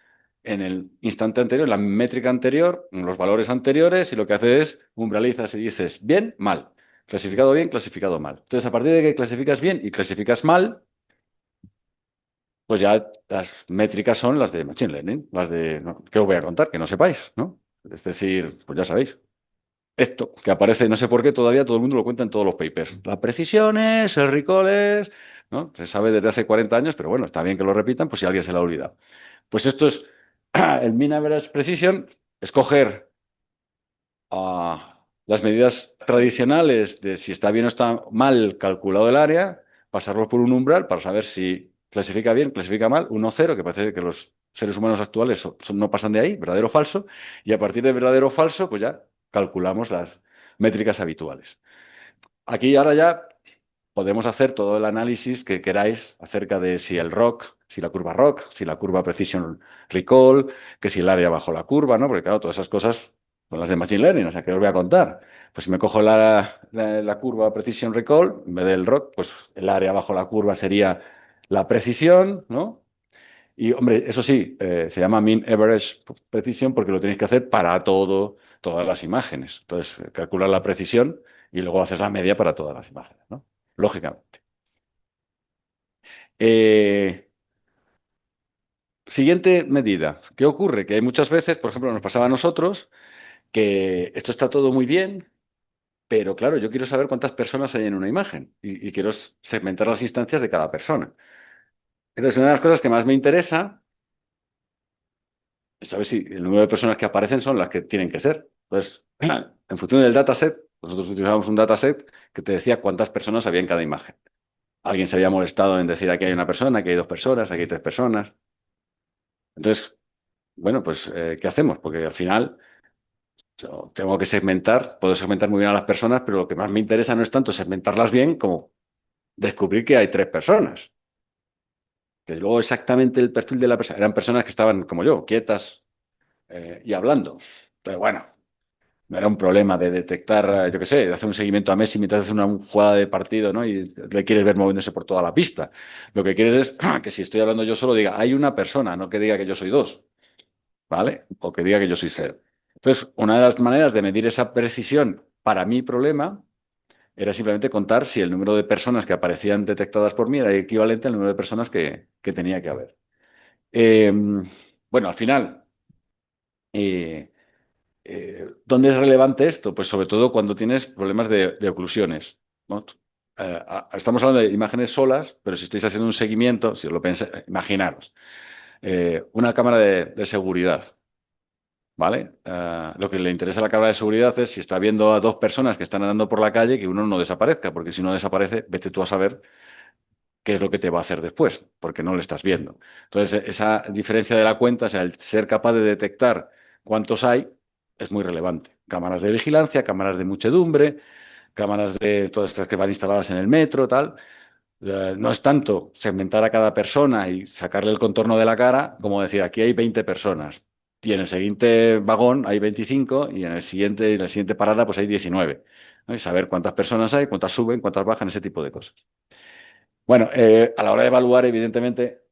en el instante anterior, la métrica anterior, los valores anteriores, y lo que haces es umbralizas y dices bien, mal. Clasificado bien, clasificado mal. Entonces, a partir de que clasificas bien y clasificas mal, pues ya las métricas son las de Machine Learning, las de, no, ¿qué os voy a contar? Que no sepáis, ¿no? Es decir, pues ya sabéis. Esto, que aparece, no sé por qué, todavía todo el mundo lo cuenta en todos los papers. Las precisiones, el recall es, ¿no? Se sabe desde hace 40 años, pero bueno, está bien que lo repitan, pues si alguien se lo ha olvidado. Pues esto es el Mean Average Precision, escoger las medidas tradicionales de si está bien o está mal calculado el área, pasarlo por un umbral para saber si clasifica bien, clasifica mal, 1 cero, que parece que los seres humanos actuales no pasan de ahí, verdadero o falso, y a partir de verdadero o falso, pues ya calculamos las métricas habituales. Aquí ahora ya podemos hacer todo el análisis que queráis acerca de si el ROC, si la curva ROC, si la curva Precision Recall, que si el área bajo la curva, ¿no? Porque claro, todas esas cosas son las de Machine Learning, o sea, ¿qué os voy a contar? Pues si me cojo la curva Precision Recall, en vez del ROC, pues el área bajo la curva sería la precisión, ¿no? Y, hombre, eso sí, se llama Mean Average Precision porque lo tenéis que hacer para todas las imágenes. Entonces, calcular la precisión y luego hacer la media para todas las imágenes, ¿no? Lógicamente. Eh, Siguiente medida. ¿Qué ocurre? Que hay muchas veces, por ejemplo, nos pasaba a nosotros, que esto está todo muy bien, pero claro, yo quiero saber cuántas personas hay en una imagen y quiero segmentar las instancias de cada persona. Entonces, una de las cosas que más me interesa es saber si el número de personas que aparecen son las que tienen que ser. Entonces, en función del dataset, Nosotros utilizábamos un dataset que te decía cuántas personas había en cada imagen. Alguien se había molestado en decir aquí hay una persona, aquí hay dos personas, aquí hay tres personas. Entonces, bueno, pues, ¿qué hacemos? Porque al final yo tengo que segmentar, puedo segmentar muy bien a las personas, pero lo que más me interesa no es tanto segmentarlas bien como descubrir que hay tres personas. Que luego exactamente el perfil de la persona, eran personas que estaban como yo, quietas y hablando. Pero bueno, no era un problema de detectar, yo qué sé, de hacer un seguimiento a Messi mientras hace una jugada de partido, ¿no? Y le quieres ver moviéndose por toda la pista. Lo que quieres es que si estoy hablando yo solo diga, hay una persona, no que diga que yo soy dos, ¿vale? O que diga que yo soy cero. Entonces, una de las maneras de medir esa precisión para mi problema era simplemente contar si el número de personas que aparecían detectadas por mí era equivalente al número de personas que tenía que haber. Eh, bueno, al final, eh, ¿dónde es relevante esto? Pues sobre todo cuando tienes problemas de oclusiones, ¿no? Estamos hablando de imágenes solas, pero si estáis haciendo un seguimiento, si os lo pensáis, imaginaros, una cámara de seguridad, ¿vale? Lo que le interesa a la cámara de seguridad es si está viendo a dos personas que están andando por la calle, que uno no desaparezca, porque si no desaparece, vete tú a saber qué es lo que te va a hacer después, porque no lo estás viendo. Entonces, esa diferencia de la cuenta, o sea, el ser capaz de detectar cuántos hay, es muy relevante. Cámaras de vigilancia, cámaras de muchedumbre, cámaras de todas estas que van instaladas en el metro, tal. No es tanto segmentar a cada persona y sacarle el contorno de la cara, como decir, aquí hay 20 personas. Y en el siguiente vagón hay 25 y en la siguiente parada pues hay 19. ¿No? Y saber cuántas personas hay, cuántas suben, cuántas bajan, ese tipo de cosas. Bueno, a la hora de evaluar, evidentemente,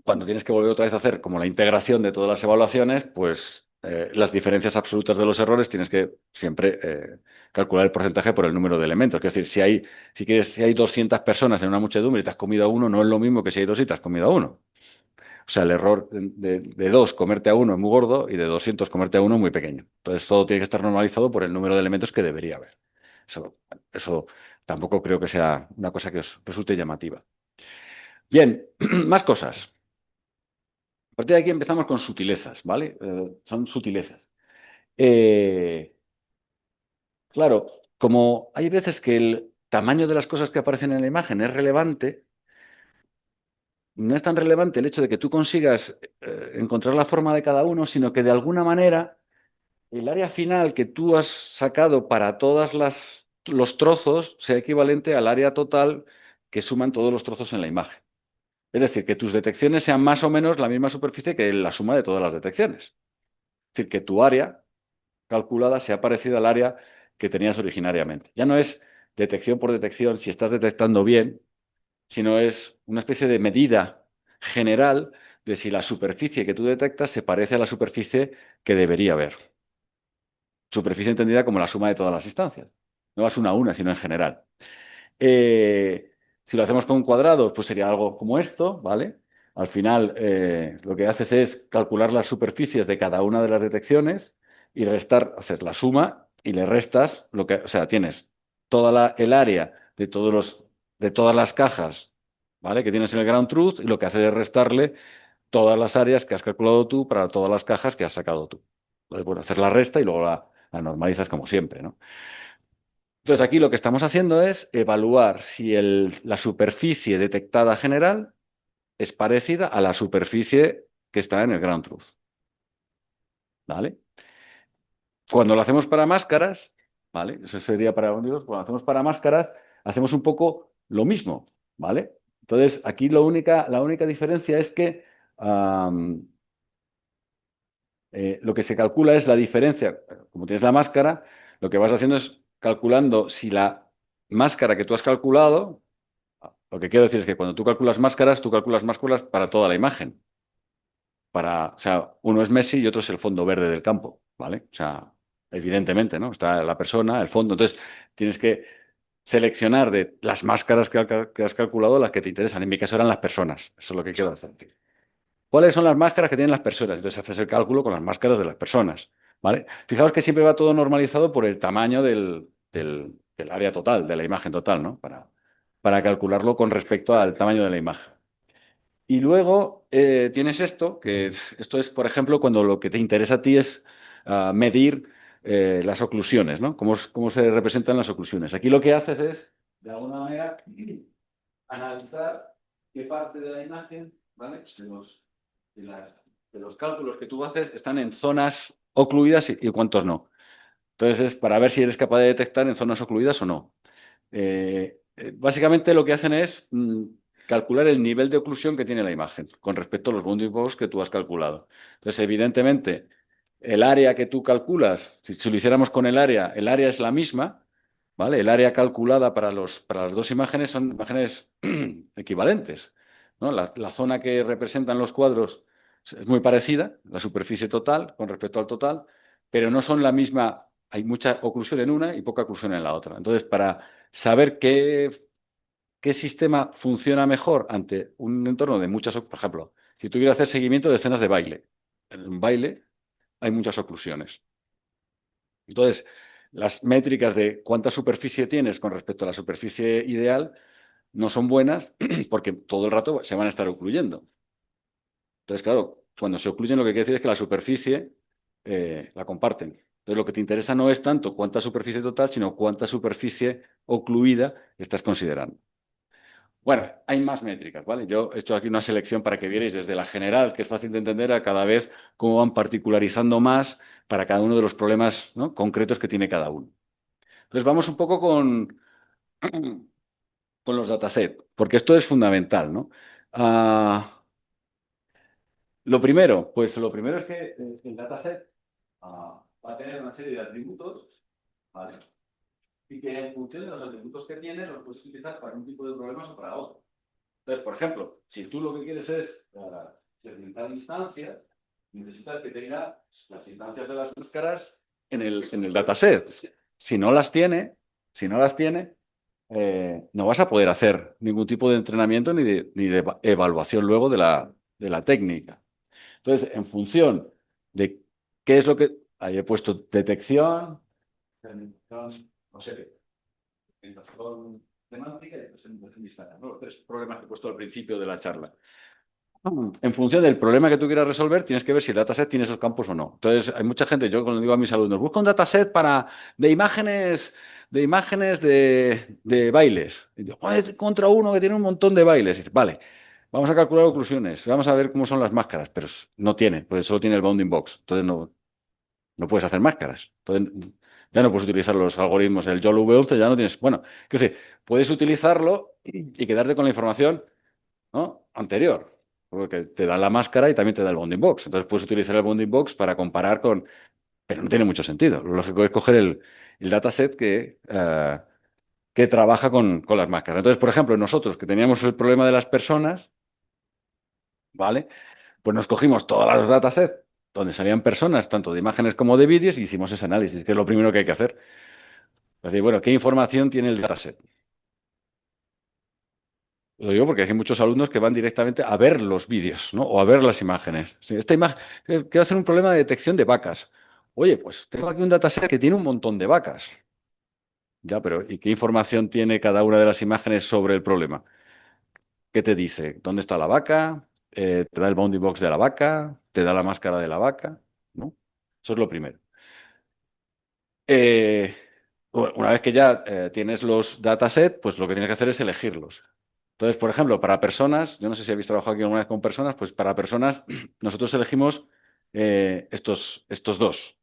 cuando tienes que volver otra vez a hacer como la integración de todas las evaluaciones, pues las diferencias absolutas de los errores tienes que siempre calcular el porcentaje por el número de elementos. Es decir, si hay 200 personas en una muchedumbre y te has comido a uno, no es lo mismo que si hay dos y te has comido a uno. O sea, el error de dos comerte a uno es muy gordo y de 200 comerte a uno es muy pequeño. Entonces, todo tiene que estar normalizado por el número de elementos que debería haber. Eso tampoco creo que sea una cosa que os resulte llamativa. Bien, más cosas. A partir de aquí empezamos con sutilezas, ¿vale? Son sutilezas. Eh, claro, como hay veces que el tamaño de las cosas que aparecen en la imagen es relevante, no es tan relevante el hecho de que tú consigas encontrar la forma de cada uno, sino que de alguna manera el área final que tú has sacado para los trozos sea equivalente al área total que suman todos los trozos en la imagen. Es decir, que tus detecciones sean más o menos la misma superficie que la suma de todas las detecciones. Es decir, que tu área calculada sea parecida al área que tenías originariamente. Ya no es detección por detección si estás detectando bien, sino es una especie de medida general de si la superficie que tú detectas se parece a la superficie que debería haber. Superficie entendida como la suma de todas las instancias. No es una a una, sino en general. Eh, si lo hacemos con cuadrados, pues sería algo como esto, ¿vale? Al final, lo que haces es calcular las superficies de cada una de las detecciones y hacer la suma y le restas o sea, tienes el área de todas las cajas, ¿vale? Que tienes en el ground truth y lo que haces es restarle todas las áreas que has calculado tú para todas las cajas que has sacado tú. Entonces, bueno, hacer la resta y luego la normalizas como siempre, ¿no? Entonces, aquí lo que estamos haciendo es evaluar si la superficie detectada general es parecida a la superficie que está en el ground truth. ¿Vale? Cuando lo hacemos para máscaras, ¿vale? Eso sería para audios. Cuando lo hacemos para máscaras, hacemos un poco lo mismo, ¿vale? Entonces, aquí la única diferencia es que lo que se calcula es la diferencia. Como tienes la máscara, lo que vas haciendo es calculando si la máscara que tú has calculado. Lo que quiero decir es que cuando tú calculas máscaras para toda la imagen. O sea, uno es Messi y otro es el fondo verde del campo, ¿vale? O sea, evidentemente, ¿no? Está la persona, el fondo. Entonces, tienes que seleccionar de las máscaras que has calculado las que te interesan. En mi caso eran las personas. Eso es lo que quiero hacer. ¿Cuáles son las máscaras que tienen las personas? Entonces, haces el cálculo con las máscaras de las personas, ¿vale? Fijaos que siempre va todo normalizado por el tamaño del área total, de la imagen total, ¿no? Para calcularlo con respecto al tamaño de la imagen. Y luego tienes esto, esto es, por ejemplo, cuando lo que te interesa a ti es medir las oclusiones, ¿no? Cómo se representan las oclusiones. Aquí lo que haces es, de alguna manera, analizar qué parte de la imagen, ¿vale? De las- de los cálculos que tú haces están en zonas ocluidas y cuántos no. Entonces es para ver si eres capaz de detectar en zonas ocluidas o no. Básicamente lo que hacen es calcular el nivel de oclusión que tiene la imagen con respecto a los bounding box que tú has calculado. Entonces, evidentemente, el área que tú calculas, si lo hiciéramos con el área es la misma, ¿vale? El área calculada para las dos imágenes son imágenes equivalentes, ¿no? La zona que representan los cuadros es muy parecida, la superficie total con respecto al total, pero no son la misma. Hay mucha oclusión en una y poca oclusión en la otra. Entonces, para saber qué sistema funciona mejor ante un entorno de muchas, por ejemplo, si tuviera que hacer seguimiento de escenas de baile, en un baile hay muchas oclusiones. Entonces, las métricas de cuánta superficie tienes con respecto a la superficie ideal no son buenas porque todo el rato se van a estar ocluyendo. Entonces, claro, cuando se ocluyen lo que quiere decir es que la superficie la comparten. Entonces, lo que te interesa no es tanto cuánta superficie total, sino cuánta superficie ocluida estás considerando. Bueno, hay más métricas, ¿vale? Yo he hecho aquí una selección para que vierais desde la general, que es fácil de entender, a cada vez cómo van particularizando más para cada uno de los problemas, ¿no?, concretos que tiene cada uno. Entonces vamos un poco con los datasets, porque esto es fundamental, ¿no? Lo primero es que el dataset va a tener una serie de atributos, ¿vale? Y que en función de los atributos que tiene, los puedes utilizar para un tipo de problemas o para otro. Entonces, por ejemplo, si tú lo que quieres es segmentar instancias, necesitas que tenga las instancias de las máscaras en el dataset. Si no las tiene, no vas a poder hacer ningún tipo de entrenamiento ni de evaluación luego de la técnica. Entonces, en función de qué es lo que... Ahí he puesto detección, no sé, presentación semántica y presentación instantánea, ¿no? Los tres problemas que he puesto al principio de la charla. En función del problema que tú quieras resolver, tienes que ver si el dataset tiene esos campos o no. Entonces, hay mucha gente, yo cuando digo a mis alumnos, busca un dataset de imágenes de bailes. Y yo, contra uno que tiene un montón de bailes. Y dice, vale, vamos a calcular oclusiones, vamos a ver cómo son las máscaras, pero no tiene, pues solo tiene el bounding box. Entonces no puedes hacer máscaras. Entonces, ya no puedes utilizar los algoritmos. El YOLO V11 ya no tienes. Bueno, qué sé, puedes utilizarlo y quedarte con la información, ¿no?, anterior. Porque te da la máscara y también te da el bounding box. Entonces puedes utilizar el bounding box para comparar con. Pero no tiene mucho sentido. Lo lógico es coger el dataset que trabaja con las máscaras. Entonces, por ejemplo, nosotros que teníamos el problema de las personas, ¿vale? Pues nos cogimos todos los datasets donde salían personas, tanto de imágenes como de vídeos, y hicimos ese análisis, que es lo primero que hay que hacer. Es decir, bueno, ¿qué información tiene el dataset? Lo digo porque hay muchos alumnos que van directamente a ver los vídeos, ¿no?, o a ver las imágenes. Sí, esta imagen, quiero hacer un problema de detección de vacas. Oye, pues tengo aquí un dataset que tiene un montón de vacas. Ya, pero ¿y qué información tiene cada una de las imágenes sobre el problema? ¿Qué te dice? ¿Dónde está la vaca? ¿Te da el bounding box de la vaca? ¿Te da la máscara de la vaca? ¿No? Eso es lo primero. Eh, una vez que ya tienes los datasets, pues lo que tienes que hacer es elegirlos. Entonces, por ejemplo, para personas, yo no sé si habéis trabajado aquí alguna vez con personas, pues para personas nosotros elegimos estos dos,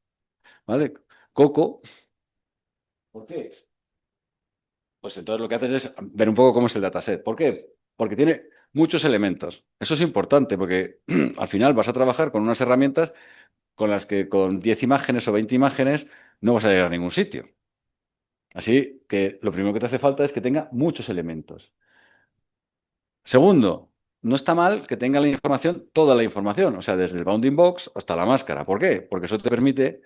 ¿vale? Coco, ¿por qué? Pues entonces lo que haces es ver un poco cómo es el dataset. ¿Por qué? Porque tiene muchos elementos. Eso es importante porque al final vas a trabajar con unas herramientas con las que con 10 imágenes o 20 imágenes no vas a llegar a ningún sitio. Así que lo primero que te hace falta es que tenga muchos elementos. Segundo, no está mal que tenga la información, toda la información, o sea, desde el bounding box hasta la máscara. ¿Por qué? Porque eso te permite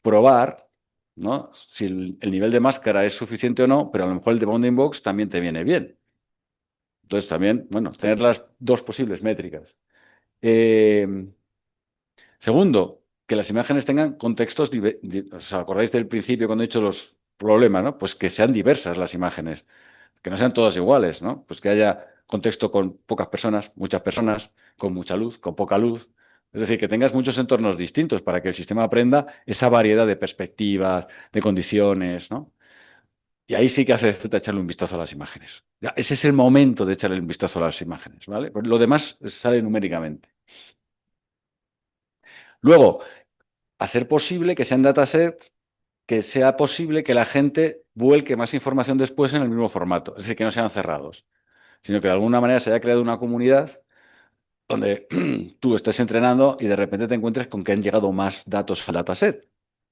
probar, ¿no?, si el nivel de máscara es suficiente o no, pero a lo mejor el de bounding box también te viene bien. Entonces también, bueno, tener las dos posibles métricas. Eh, Segundo, que las imágenes tengan contextos, ¿os acordáis del principio cuando he dicho los problemas, ¿no? Pues que sean diversas las imágenes, que no sean todas iguales, ¿no? Pues que haya contexto con pocas personas, muchas personas, con mucha luz, con poca luz, Es decir, que tengas muchos entornos distintos para que el sistema aprenda esa variedad de perspectivas, de condiciones, ¿no? Y ahí sí que hace falta echarle un vistazo a las imágenes. Ya, ese es el momento de echarle un vistazo a las imágenes, ¿vale? Pues lo demás sale numéricamente. Luego, a ser posible que sean datasets que sea posible que la gente vuelque más información después en el mismo formato, es decir, que no sean cerrados, sino que de alguna manera se haya creado una comunidad donde tú estés entrenando y de repente te encuentres con que han llegado más datos al dataset,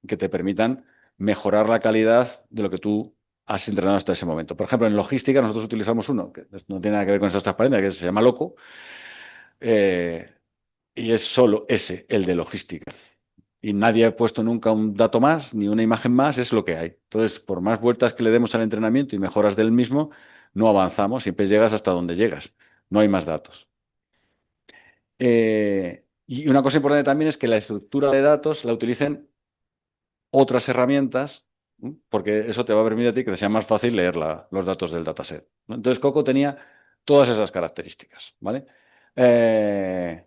que te permitan mejorar la calidad de lo que tú has entrenado hasta ese momento. Por ejemplo, en logística nosotros utilizamos uno que no tiene nada que ver con estas transparencias, que se llama Loco, eh, y es solo ese, el de logística. Y nadie ha puesto nunca un dato más, ni una imagen más, es lo que hay. Entonces, por más vueltas que le demos al entrenamiento y mejoras del mismo, no avanzamos, siempre llegas hasta donde llegas. No hay más datos. Y una cosa importante también es que la estructura de datos la utilicen otras herramientas, ¿no? Porque eso te va a permitir a ti que te sea más fácil leer los datos del dataset, ¿no? Entonces, Coco tenía todas esas características, ¿vale? Eh,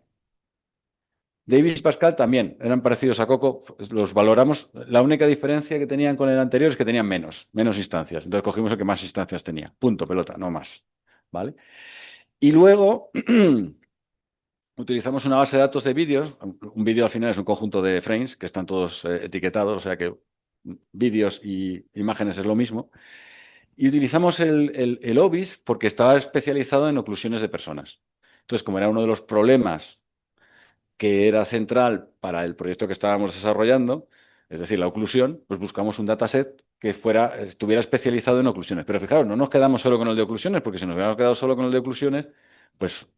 Davis y Pascal también eran parecidos a Coco, los valoramos. La única diferencia que tenían con el anterior es que tenían menos instancias. Entonces cogimos el que más instancias tenía. Punto, pelota, no más. ¿Vale? Y luego utilizamos una base de datos de vídeos. Un vídeo al final es un conjunto de frames que están todos etiquetados, o sea que vídeos y imágenes es lo mismo. Y utilizamos el OBIS porque estaba especializado en oclusiones de personas. Entonces, como era uno de los problemas que era central para el proyecto que estábamos desarrollando, es decir, la oclusión, pues buscamos un dataset que estuviera especializado en oclusiones. Pero fijaros, no nos quedamos solo con el de oclusiones, porque si nos hubiéramos quedado solo con el de oclusiones, pues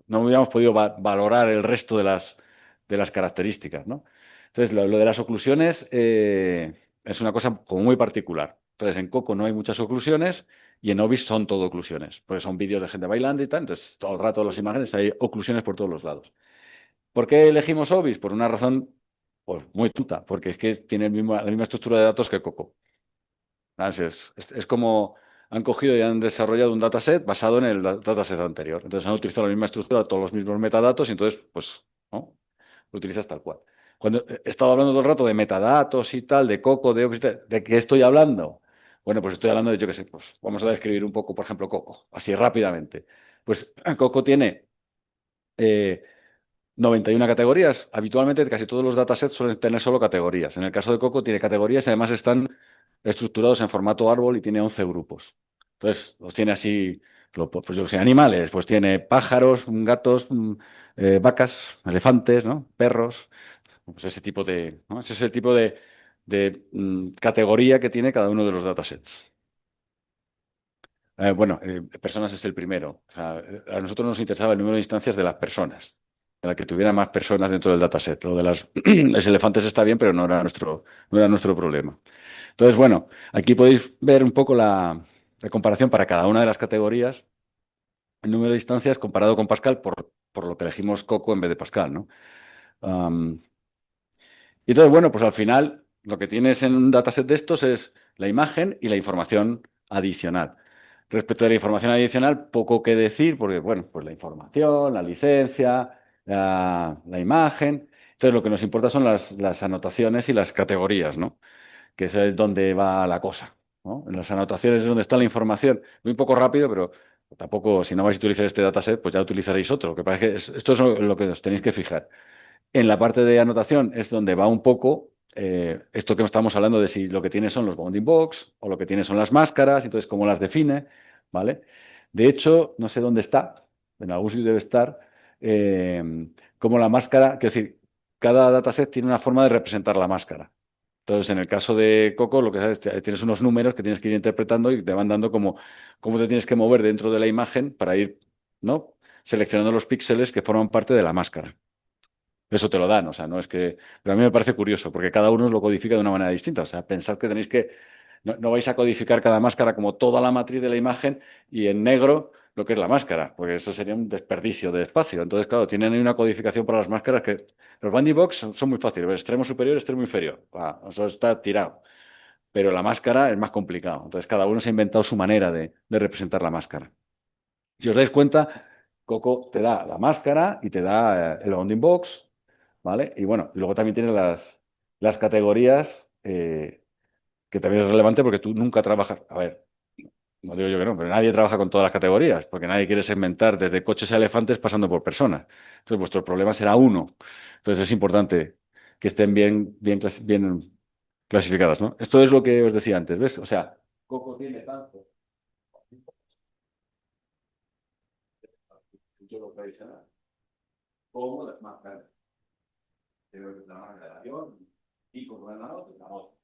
no hubiéramos podido valorar el resto de las características, ¿no? Entonces, lo de las oclusiones es una cosa como muy particular. Entonces, en Coco no hay muchas oclusiones y en Obis son todo oclusiones, porque son vídeos de gente bailando y tal. Entonces, todo el rato las imágenes hay oclusiones por todos los lados. ¿Por qué elegimos Obis? Por una razón pues, muy tonta, porque es que tiene la misma estructura de datos que Coco. ¿Sabes? Es como han cogido y han desarrollado un dataset basado en el dataset anterior. Entonces han utilizado la misma estructura, todos los mismos metadatos, y entonces, pues, ¿no? Lo utilizas tal cual. Cuando he estado hablando todo el rato de metadatos y tal, de Coco, de Obis, ¿de qué estoy hablando? Bueno, pues estoy hablando de, yo qué sé, pues vamos a describir un poco, por ejemplo, Coco, así rápidamente. Pues Coco tiene eh, 91 categorías. Habitualmente casi todos los datasets suelen tener solo categorías. En el caso de Coco tiene categorías y además están estructurados en formato árbol y tiene 11 grupos. Entonces, los tiene así, pues yo que sé, animales, pues tiene pájaros, gatos, vacas, elefantes, ¿no? Perros, pues ese tipo de, ¿no? Ese es el tipo de categoría que tiene cada uno de los datasets. Bueno, personas es el primero. O sea, a nosotros nos interesaba el número de instancias de las personas, para que tuviera más personas dentro del dataset. Lo de los elefantes está bien, pero no era nuestro problema. Entonces, bueno, aquí podéis ver un poco la comparación para cada una de las categorías, el número de instancias comparado con Pascal, por lo que elegimos Coco en vez de Pascal, ¿no? Am, y entonces, bueno, pues al final lo que tienes en un dataset de estos es la imagen y la información adicional. Respecto a la información adicional, poco que decir, porque, bueno, pues la información, la licencia, la imagen. Entonces, lo que nos importa son las anotaciones y las categorías, ¿no? Que es donde va la cosa, ¿no? En las anotaciones es donde está la información. Muy poco rápido, pero tampoco, si no vais a utilizar este dataset, pues ya utilizaréis otro. Lo que pasa es que esto es lo que os tenéis que fijar. En la parte de anotación es donde va un poco esto que estamos hablando de si lo que tiene son los bounding box o lo que tiene son las máscaras, entonces cómo las define, ¿vale? De hecho, no sé dónde está, en algún sitio debe estar, como la máscara, que es decir, cada dataset tiene una forma de representar la máscara. Entonces, en el caso de Coco, lo que haces es tienes unos números que tienes que ir interpretando y te van dando como cómo te tienes que mover dentro de la imagen para ir, ¿no? Seleccionando los píxeles que forman parte de la máscara. Eso te lo dan, o sea, no es que. Pero a mí me parece curioso, porque cada uno lo codifica de una manera distinta. O sea, pensad que tenéis que. No vais a codificar cada máscara como toda la matriz de la imagen y en negro lo que es la máscara, porque eso sería un desperdicio de espacio. Entonces, claro, tienen ahí una codificación para las máscaras que. Los bounding box son muy fáciles, extremo superior, extremo inferior. Eso está tirado. Pero la máscara es más complicado. Entonces, cada uno se ha inventado su manera de representar la máscara. Si os dais cuenta, Coco te da la máscara y te da el bounding box ¿vale? Y bueno, luego también tiene las categorías, que también es relevante porque tú nunca trabajas. A ver, no digo yo que no, pero nadie trabaja con todas las categorías, porque nadie quiere segmentar desde coches a elefantes pasando por personas. Entonces, vuestro problema será uno. Entonces, es importante que estén bien clasificadas, ¿no? Esto es lo que os decía antes, ¿ves? O sea, Coco tiene tanto futuro tradicional como las máscaras. Pero la máscara de avión y con una la otra.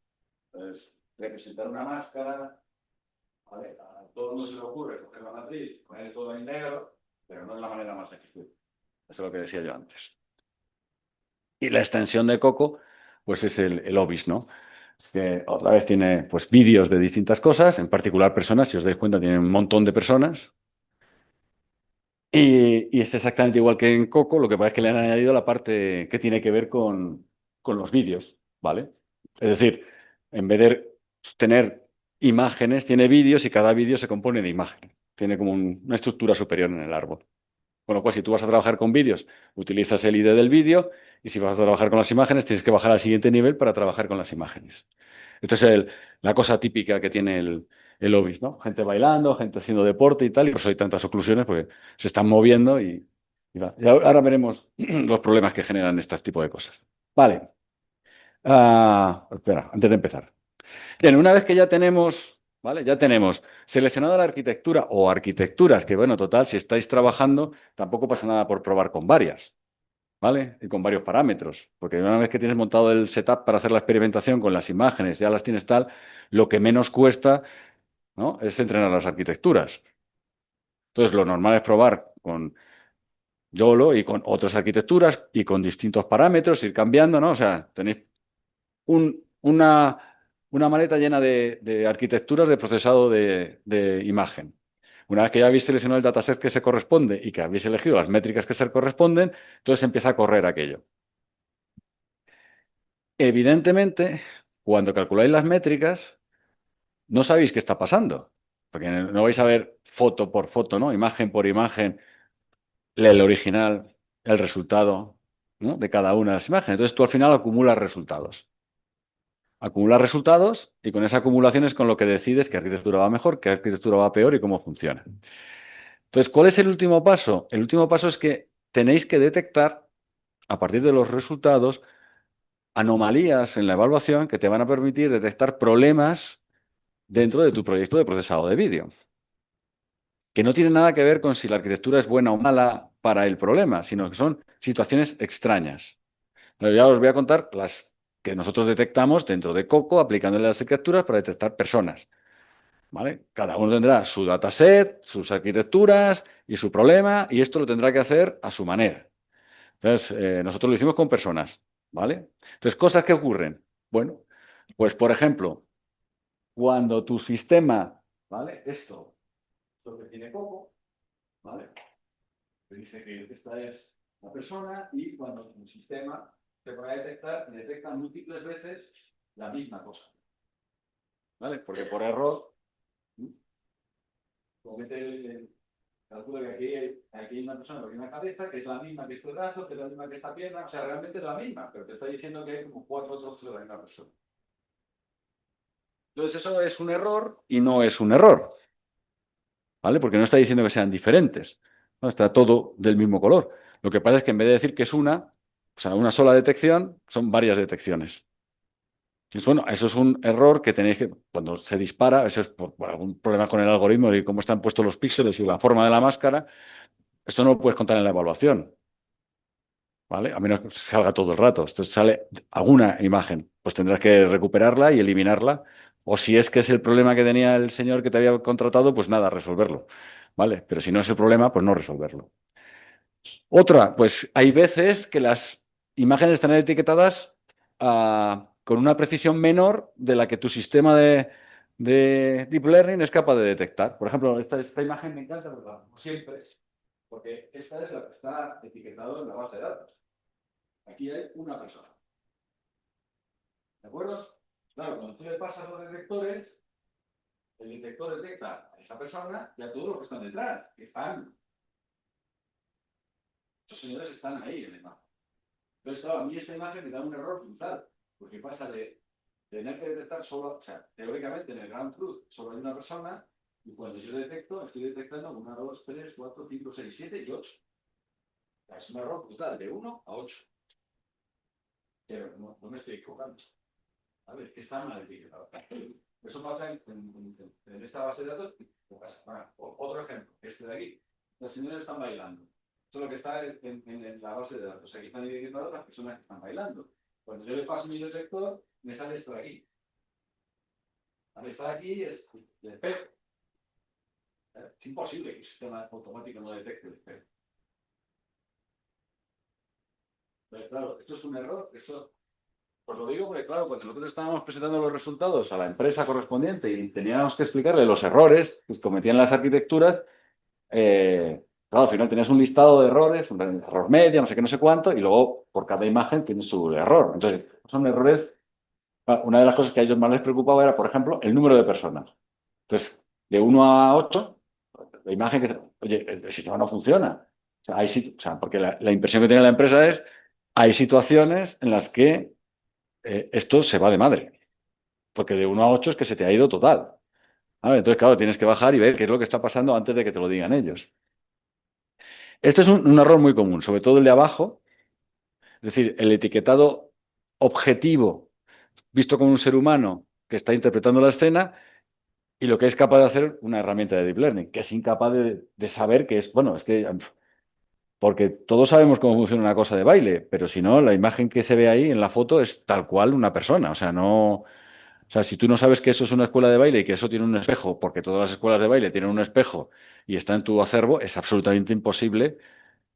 Entonces, representar una máscara, ¿vale? A todo el mundo se le ocurre coger la matriz, poner todo en negro, pero no es la manera más eficiente. Eso es lo que decía yo antes. Y la extensión de Coco, pues es el Obis, ¿no? Que otra vez tiene pues vídeos de distintas cosas, en particular personas, si os dais cuenta, tiene un montón de personas. Y es exactamente igual que en Coco, lo que pasa es que le han añadido la parte que tiene que ver con los vídeos, ¿vale? Es decir, en vez de tener imágenes, tiene vídeos y cada vídeo se compone de imagen. Tiene como una estructura superior en el árbol. Con lo cual, si tú vas a trabajar con vídeos, utilizas el ID del vídeo y si vas a trabajar con las imágenes, tienes que bajar al siguiente nivel para trabajar con las imágenes. Esta es la cosa típica que tiene el Obis, ¿no? Gente bailando, gente haciendo deporte y tal, y por eso hay tantas oclusiones, porque se están moviendo y va. Y ahora veremos los problemas que generan este tipo de cosas. Vale. Espera, antes de empezar. Bien, una vez que ya tenemos, ¿vale? Ya tenemos seleccionada la arquitectura o arquitecturas, que bueno, total, si estáis trabajando, tampoco pasa nada por probar con varias, ¿vale? Y con varios parámetros, porque una vez que tienes montado el setup para hacer la experimentación con las imágenes, ya las tienes tal, lo que menos cuesta, ¿no? Es entrenar las arquitecturas. Entonces, lo normal es probar con YOLO y con otras arquitecturas y con distintos parámetros, ir cambiando, ¿no? O sea, tenéis una maleta llena de arquitecturas de procesado de imagen. Una vez que ya habéis seleccionado el dataset que se corresponde y que habéis elegido las métricas que se corresponden, entonces empieza a correr aquello. Evidentemente, cuando calculáis las métricas, no sabéis qué está pasando, porque no vais a ver foto por foto, ¿no? Imagen por imagen, el original, el resultado, ¿no? De cada una de las imágenes. Entonces tú al final acumulas resultados. Acumulas resultados y con esa acumulación es con lo que decides qué arquitectura va mejor, qué arquitectura va peor y cómo funciona. Entonces, ¿cuál es el último paso? El último paso es que tenéis que detectar, a partir de los resultados, anomalías en la evaluación que te van a permitir detectar problemas dentro de tu proyecto de procesado de vídeo, que no tiene nada que ver con si la arquitectura es buena o mala para el problema, sino que son situaciones extrañas. Pero ya os voy a contar las que nosotros detectamos dentro de Coco aplicándole las arquitecturas para detectar personas. ¿Vale? Cada uno tendrá su dataset, sus arquitecturas y su problema, y esto lo tendrá que hacer a su manera. Entonces, nosotros lo hicimos con personas, ¿vale? Entonces, cosas que ocurren. Bueno, pues por ejemplo, cuando tu sistema, ¿vale? Esto que tiene Coco, ¿vale? Te dice que esta es la persona y cuando tu sistema se puede detectar, detecta múltiples veces la misma cosa, ¿vale? Porque por error comete calcula que aquí hay una persona que tiene una cabeza, que es la misma que este brazo, que es la misma que esta pierna, o sea, realmente es la misma, pero te está diciendo que hay como 4 trozos de la misma persona. Entonces eso es un error y no es un error, ¿vale? Porque no está diciendo que sean diferentes, ¿no? Está todo del mismo color. Lo que pasa es que en vez de decir que es o sea, una sola detección, son varias detecciones. Entonces, bueno, eso es un error que tenéis que, cuando se dispara, eso es por algún problema con el algoritmo y cómo están puestos los píxeles y la forma de la máscara, esto no lo puedes contar en la evaluación. ¿Vale? A menos que salga todo el rato. Entonces sale alguna imagen, pues tendrás que recuperarla y eliminarla. O si es que es el problema que tenía el señor que te había contratado, pues nada, resolverlo. ¿Vale? Pero si no es el problema, pues no resolverlo. Otra, pues hay veces que las imágenes están etiquetadas con una precisión menor de la que tu sistema de Deep Learning es capaz de detectar. Por ejemplo, esta imagen me encanta, ¿verdad? Como siempre, porque esta es la que está etiquetada en la base de datos. Aquí hay una persona. ¿De acuerdo? Claro, cuando tú le pasas los detectores, el detector detecta a esa persona y a todos los que están detrás, que están. Esos señores están ahí en la imagen. Entonces, claro, a mí esta imagen me da un error brutal, porque pasa de tener que detectar solo, o sea, teóricamente en el ground truth solo hay una persona, y cuando yo detecto, estoy detectando 1, 2, 3, 4, 5, 6, 7 y 8. O sea, es un error brutal, de 1 a 8. Pero no me estoy equivocando. A ver, ¿qué está mal etiquetado? Eso pasa en esta base de datos. Otro ejemplo, este de aquí. Las señoras están bailando. Eso es lo que está en la base de datos. Aquí están etiquetadas las personas que están bailando. Cuando yo le paso mi sector, me sale esto de aquí. Al estar aquí es el espejo. Es imposible que el sistema automático no detecte el espejo. Pero claro, esto es un error. Esto, pues lo digo porque, claro, cuando nosotros estábamos presentando los resultados a la empresa correspondiente y teníamos que explicarle los errores que cometían las arquitecturas, claro, al final tenías un listado de errores, un error medio, no sé qué, no sé cuánto, y luego por cada imagen tienes su error. Entonces, son errores. Una de las cosas que a ellos más les preocupaba era, por ejemplo, el número de personas. Entonces, de 1 a 8, la imagen que... Oye, el sistema no funciona. O sea, porque la impresión que tiene la empresa es, hay situaciones en las que esto se va de madre. Porque de 1 a 8 es que se te ha ido total. ¿Vale? Entonces, claro, tienes que bajar y ver qué es lo que está pasando antes de que te lo digan ellos. Esto es un error muy común, sobre todo el de abajo. Es decir, el etiquetado objetivo, visto como un ser humano que está interpretando la escena, y lo que es capaz de hacer una herramienta de deep learning, que es incapaz de saber que es, bueno, es que, porque todos sabemos cómo funciona una cosa de baile, pero si no, la imagen que se ve ahí en la foto es tal cual una persona, o sea, no, o sea, si tú no sabes que eso es una escuela de baile y que eso tiene un espejo, porque todas las escuelas de baile tienen un espejo y está en tu acervo, es absolutamente imposible.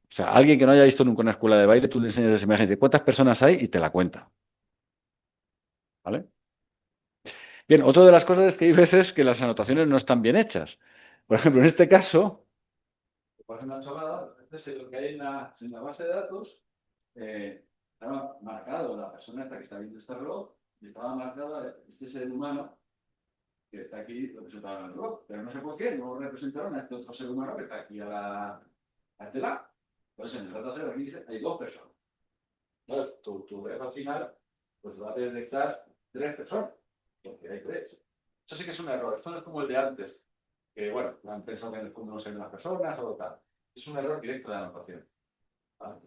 O sea, alguien que no haya visto nunca una escuela de baile, tú le enseñas esa imagen de cuántas personas hay y te la cuenta, ¿vale? Bien, otra de las cosas es que hay veces que las anotaciones no están bien hechas. Por ejemplo, en este caso, pues una chorrada, entonces lo que hay en la base de datos, estaba marcado la persona esta que está viendo este reloj y estaba marcado este ser humano que está aquí representado en el reloj. Pero no sé por qué, no representaron a este otro ser humano que está aquí a este lado. Entonces, en el dataset aquí dice, hay 2 personas. Entonces, tu red al final, pues va a detectar 3 personas, porque hay 3. Eso sí que es un error. Esto no es como el de antes, que bueno, han pensado que en el fondo no se ven las personas o tal. Es un error directo de anotación. ¿Vale?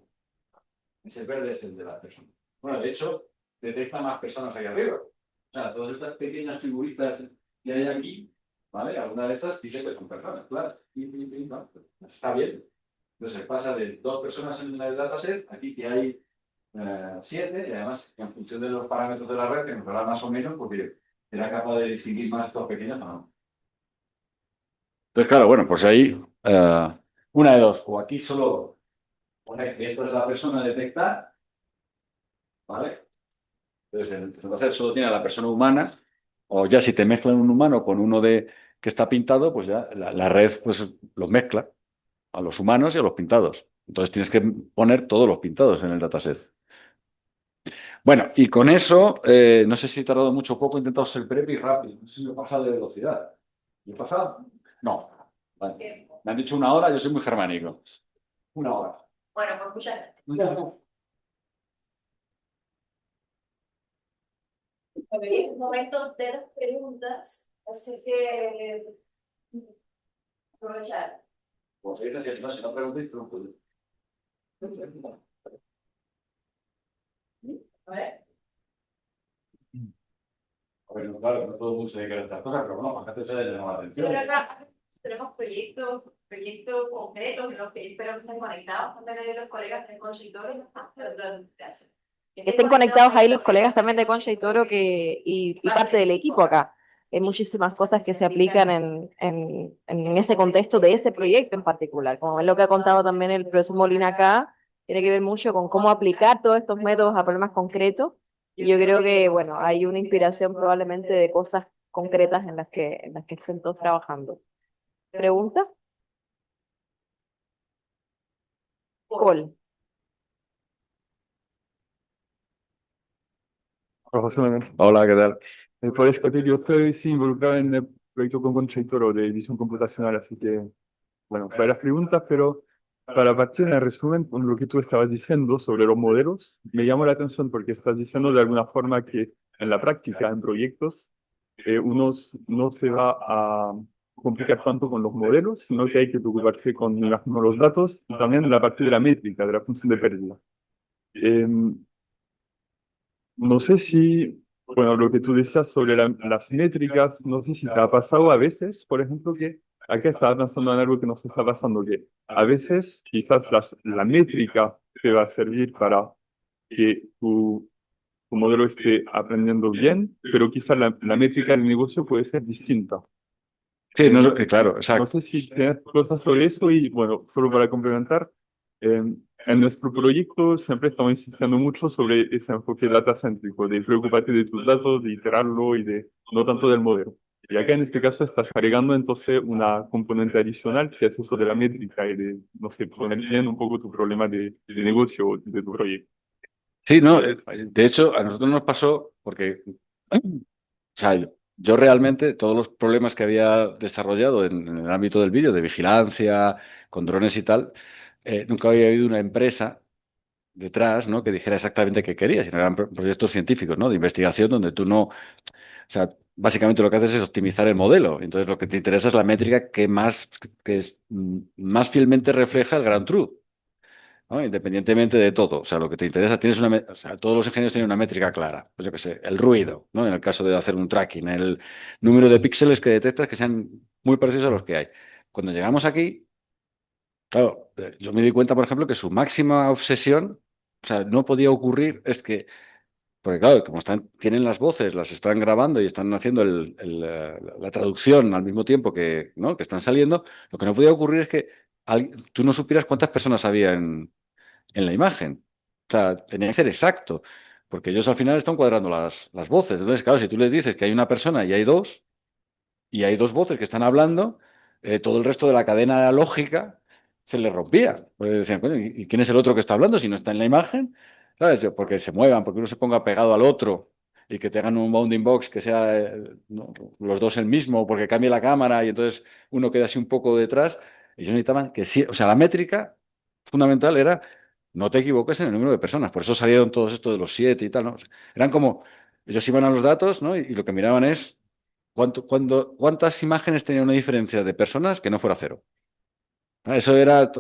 Ese verde es el de las personas. Bueno, de hecho, detecta más personas ahí arriba. O sea, todas estas pequeñas figuritas que hay aquí, ¿vale? Alguna de estas dice que son personas, claro. No, está bien. Entonces pasa de 2 personas en el dataset, aquí que hay 7, y además, en función de los parámetros de la red, que nos dará más o menos, porque será capaz de distinguir más estos pequeños o no. Entonces, claro, bueno, pues ahí una de dos, o aquí solo pone que esta es la persona a detectar, ¿vale? Entonces, el dataset solo tiene a la persona humana, o ya si te mezclan un humano con uno que está pintado, pues ya la red pues, los mezcla a los humanos y a los pintados. Entonces tienes que poner todos los pintados en el dataset. Bueno, y con eso, no sé si he tardado mucho o poco, he intentado ser breve y rápido. No sé si me he pasado de velocidad. ¿Me he pasado? No. Vale. Me han dicho 1 hora, yo soy muy germánico. 1 hora. Bueno, pues muchas gracias. Es momento de las preguntas, así que aprovechar. Pues si no preguntéis, no puedo. A ver. Bueno, claro, no todo el mundo se dedica a estas cosas, pero bueno, para que se le llama la atención. Tenemos proyectos concretos en los que espero que estén conectados también los colegas de consultores. Que estén conectados ahí los colegas también de Concha y Toro y parte del equipo acá. Hay muchísimas cosas que se aplican en ese contexto de ese proyecto en particular. Como es lo que ha contado también el profesor Molina acá, tiene que ver mucho con cómo aplicar todos estos métodos a problemas concretos. Y yo creo que, bueno, hay una inspiración probablemente de cosas concretas en las que estén todos trabajando. ¿Pregunta? Paul. Hola, José Manuel. Hola, ¿qué tal? Por eso yo estoy sí, involucrado en el proyecto con Concha y Toro de edición computacional, así que, bueno, varias preguntas, pero para partir en el resumen con lo que tú estabas diciendo sobre los modelos, me llamó la atención porque estás diciendo de alguna forma que en la práctica, en proyectos, uno no se va a complicar tanto con los modelos, sino que hay que preocuparse con los datos y también la parte de la métrica, de la función de pérdida. No sé si, bueno, lo que tú decías sobre las métricas, no sé si te ha pasado a veces, por ejemplo, que acá estaba pensando en algo que nos está pasando, que a veces quizás la métrica te va a servir para que tu modelo esté aprendiendo bien, pero quizás la métrica del negocio puede ser distinta. Sí, no, claro, No exacto. sé si tienes cosas sobre eso y bueno, solo para complementar, en nuestro proyecto siempre estamos insistiendo mucho sobre ese enfoque datacéntrico, de preocuparte de tus datos, de iterarlo y de no tanto del modelo. Y acá en este caso estás agregando entonces una componente adicional que es eso de la métrica y de, no sé, poner bien un poco tu problema de negocio o de tu proyecto. Sí, no, de hecho, a nosotros nos pasó porque, o sea, yo realmente todos los problemas que había desarrollado en el ámbito del vídeo, de vigilancia, con drones y tal, nunca había habido una empresa detrás, ¿no? Que dijera exactamente qué quería, sino eran proyectos científicos, ¿no? De investigación donde tú no, o sea, básicamente lo que haces es optimizar el modelo. Entonces lo que te interesa es la métrica que es más fielmente refleja el ground truth, ¿no? Independientemente de todo. O sea, lo que te interesa, o sea, todos los ingenieros tienen una métrica clara. Pues yo qué sé, el ruido, ¿no? En el caso de hacer un tracking, el número de píxeles que detectas que sean muy parecidos a los que hay. Cuando llegamos aquí, claro, yo me di cuenta, por ejemplo, que su máxima obsesión, o sea, no podía ocurrir, es que porque claro, como tienen las voces, las están grabando y están haciendo la traducción al mismo tiempo que, ¿no? que están saliendo, lo que no podía ocurrir es que tú no supieras cuántas personas había en la imagen. O sea, tenía que ser exacto, porque ellos al final están cuadrando las voces. Entonces, claro, si tú les dices que hay una persona y hay dos voces que están hablando, todo el resto de la cadena lógica se les rompía. Porque decían, coño, ¿y quién es el otro que está hablando si no está en la imagen? ¿Sabes? Porque se muevan, porque uno se ponga pegado al otro y que tengan un bounding box que sea ¿no? los dos el mismo, porque cambie la cámara y entonces uno queda así un poco detrás. Ellos necesitaban que sí, o sea, la métrica fundamental era no te equivoques en el número de personas. Por eso salieron todos estos de los 7 y tal, ¿no? Eran como, ellos iban a los datos, ¿no? Y lo que miraban es ¿cuántas imágenes tenía una diferencia de personas que no fuera cero? Eso era.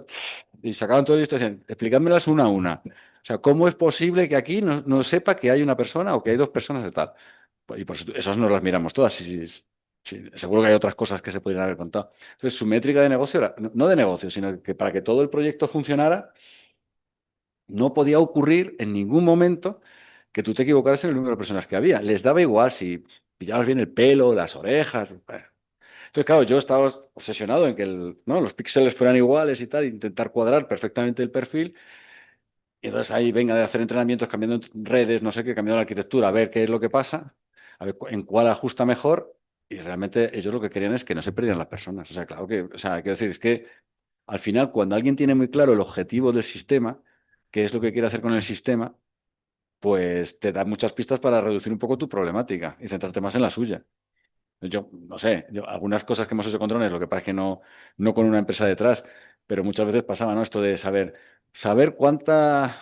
Y sacaban todo esto y decían, explicádmelas una a una. O sea, ¿cómo es posible que aquí no sepa que hay una persona o que hay dos personas de tal? Y por eso no las miramos todas. Seguro que hay otras cosas que se podrían haber contado. Entonces, su métrica de negocio era, no de negocio, sino que para que todo el proyecto funcionara, no podía ocurrir en ningún momento que tú te equivocaras en el número de personas que había. Les daba igual si pillabas bien el pelo, las orejas. Bueno, entonces, claro, yo estaba obsesionado en que ¿no? los píxeles fueran iguales y tal, intentar cuadrar perfectamente el perfil. Y entonces ahí venga de hacer entrenamientos, cambiando redes, no sé qué, cambiando la arquitectura, a ver qué es lo que pasa, a ver en cuál ajusta mejor. Y realmente ellos lo que querían es que no se perdieran las personas. O sea, claro que, o sea, quiero decir, es que al final, cuando alguien tiene muy claro el objetivo del sistema, qué es lo que quiere hacer con el sistema, pues te da muchas pistas para reducir un poco tu problemática y centrarte más en la suya. Yo no sé, algunas cosas que hemos hecho con drones, lo que pasa es que no con una empresa detrás, pero muchas veces pasaba, ¿no? Esto de saber cuántas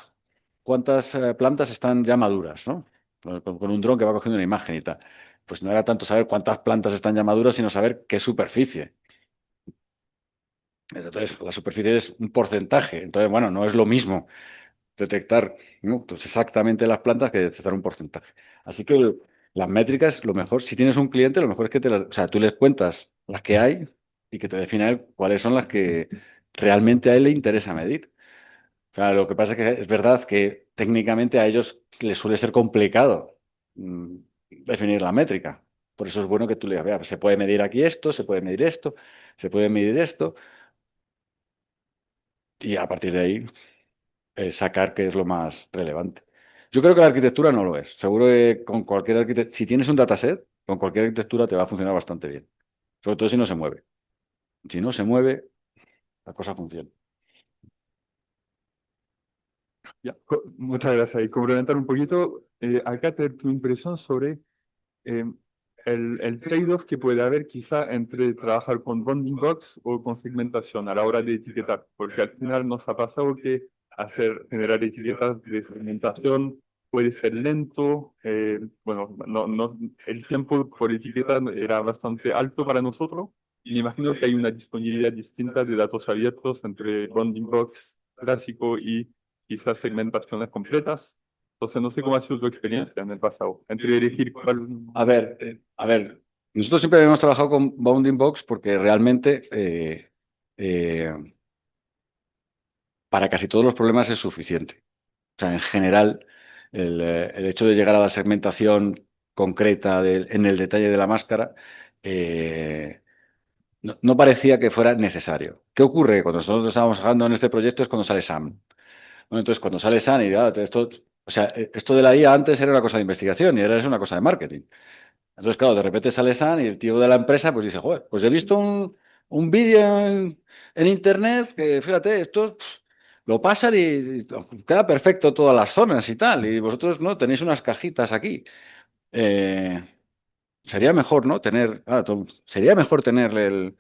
plantas están ya maduras, ¿no? Con un dron que va cogiendo una imagen y tal. Pues no era tanto saber cuántas plantas están ya maduras, sino saber qué superficie. Entonces, la superficie es un porcentaje. Entonces, bueno, no es lo mismo detectar, ¿no? Pues exactamente las plantas que detectar un porcentaje. Así que las métricas, lo mejor, si tienes un cliente, lo mejor es que o sea, tú les cuentas las que hay y que te defina él cuáles son las que realmente a él le interesa medir. O sea, lo que pasa es que es verdad que técnicamente a ellos les suele ser complicado definir la métrica. Por eso es bueno que tú le digas, vea, se puede medir aquí esto, se puede medir esto, se puede medir esto, y a partir de ahí sacar qué es lo más relevante. Yo creo que la arquitectura no lo es. Seguro que con cualquier arquitectura, si tienes un dataset, con cualquier arquitectura te va a funcionar bastante bien. Sobre todo si no se mueve. Si no se mueve, la cosa funciona. Ya, muchas gracias. Y complementar un poquito, acá tu impresión sobre eh, el trade-off que puede haber quizá entre trabajar con bounding box o con segmentación a la hora de etiquetar, porque al final nos ha pasado que generar etiquetas de segmentación puede ser lento, bueno, el tiempo por etiqueta era bastante alto para nosotros, y me imagino que hay una disponibilidad distinta de datos abiertos entre bounding box clásico y quizás segmentaciones completas. Entonces, no sé cómo ha sido tu experiencia en el pasado, entre elegir cuál. A ver, nosotros siempre hemos trabajado con Bounding Box porque realmente eh, para casi todos los problemas es suficiente. O sea, en general, el hecho de llegar a la segmentación concreta en el detalle de la máscara no parecía que fuera necesario. ¿Qué ocurre? Cuando nosotros estábamos trabajando en este proyecto es cuando sale Sam. Bueno, entonces, cuando sale Sam y esto, o sea, esto de la IA antes era una cosa de investigación y ahora es una cosa de marketing. Entonces, claro, de repente sale Sam y el tío de la empresa pues dice, joder, pues he visto un vídeo en internet que, fíjate, esto lo pasan y queda perfecto todas las zonas y tal, y vosotros no tenéis unas cajitas aquí. Eh, sería mejor, ¿no? Sería mejor tener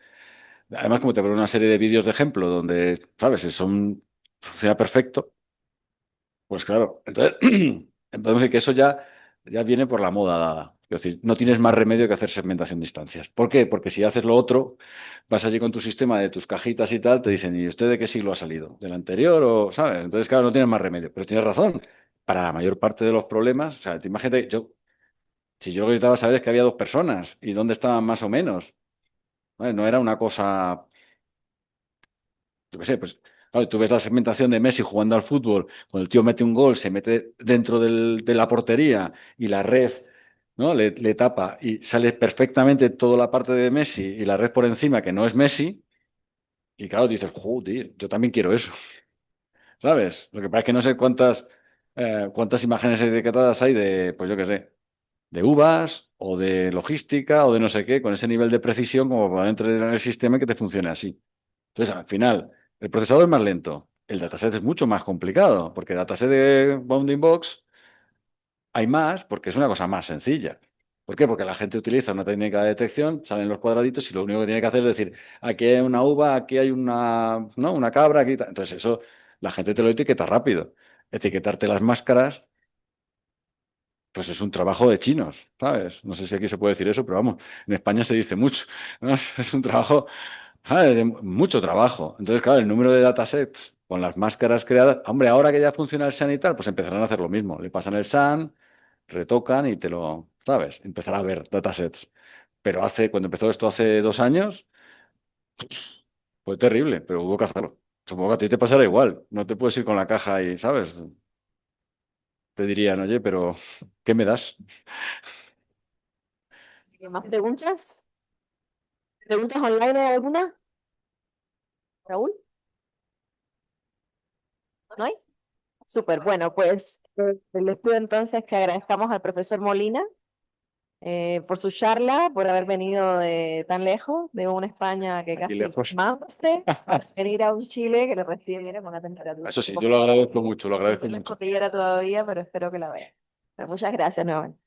Además, como te veo una serie de vídeos de ejemplo donde, ¿sabes? Funciona perfecto, pues claro, entonces podemos decir que eso ya viene por la moda dada. Es decir, no tienes más remedio que hacer segmentación de instancias. ¿Por qué? Porque si haces lo otro, vas allí con tu sistema de tus cajitas y tal, te dicen, ¿y usted de qué siglo ha salido? ¿Del anterior o, sabes? Entonces, claro, no tienes más remedio. Pero tienes razón. Para la mayor parte de los problemas, o sea, te imagínate, si yo lo que necesitaba saber es que había dos personas y dónde estaban más o menos. ¿Vale? No era una cosa, yo qué sé, pues claro, tú ves la segmentación de Messi jugando al fútbol, cuando el tío mete un gol, se mete dentro de la portería y la red, ¿no? Le tapa y sale perfectamente toda la parte de Messi y la red por encima, que no es Messi, y claro, dices, joder, yo también quiero eso, ¿sabes? Lo que pasa es que no sé cuántas imágenes etiquetadas hay de, pues yo qué sé, de uvas o de logística o de no sé qué, con ese nivel de precisión como para entrar en el sistema y que te funcione así. Entonces, al final, el procesador es más lento. El dataset es mucho más complicado, porque el dataset de Bounding Box hay más porque es una cosa más sencilla. ¿Por qué? Porque la gente utiliza una técnica de detección, salen los cuadraditos y lo único que tiene que hacer es decir, aquí hay una uva, aquí hay ¿no? Una cabra, aquí tal. Entonces, eso la gente te lo etiqueta rápido. Etiquetarte las máscaras, pues es un trabajo de chinos, ¿sabes? No sé si aquí se puede decir eso, pero vamos, en España se dice mucho, ¿no? Es un trabajo. Mucho trabajo. Entonces, claro, el número de datasets con las máscaras creadas. Hombre, ahora que ya funciona el SAN y tal, pues empezarán a hacer lo mismo. Le pasan el SAN, retocan y te lo, ¿sabes? Empezará a ver datasets. Pero cuando empezó esto hace 2 años, fue terrible, pero hubo que hacerlo. Supongo que a ti te pasará igual. No te puedes ir con la caja y, ¿sabes? Te dirían, oye, pero ¿qué me das? ¿Más preguntas? ¿Preguntas online hay alguna? Raúl, ¿no hay? Súper, bueno, pues les pido entonces que agradezcamos al profesor Molina por su charla, por haber venido de tan lejos, de una España que Aquí casi lejos. quemándose, venir a un Chile que le recibe, mira, con una temperatura Eso un sí, yo poco lo agradezco mucho, lo agradezco en la mucho. cordillera todavía, pero espero que la vean. Pero muchas gracias nuevamente.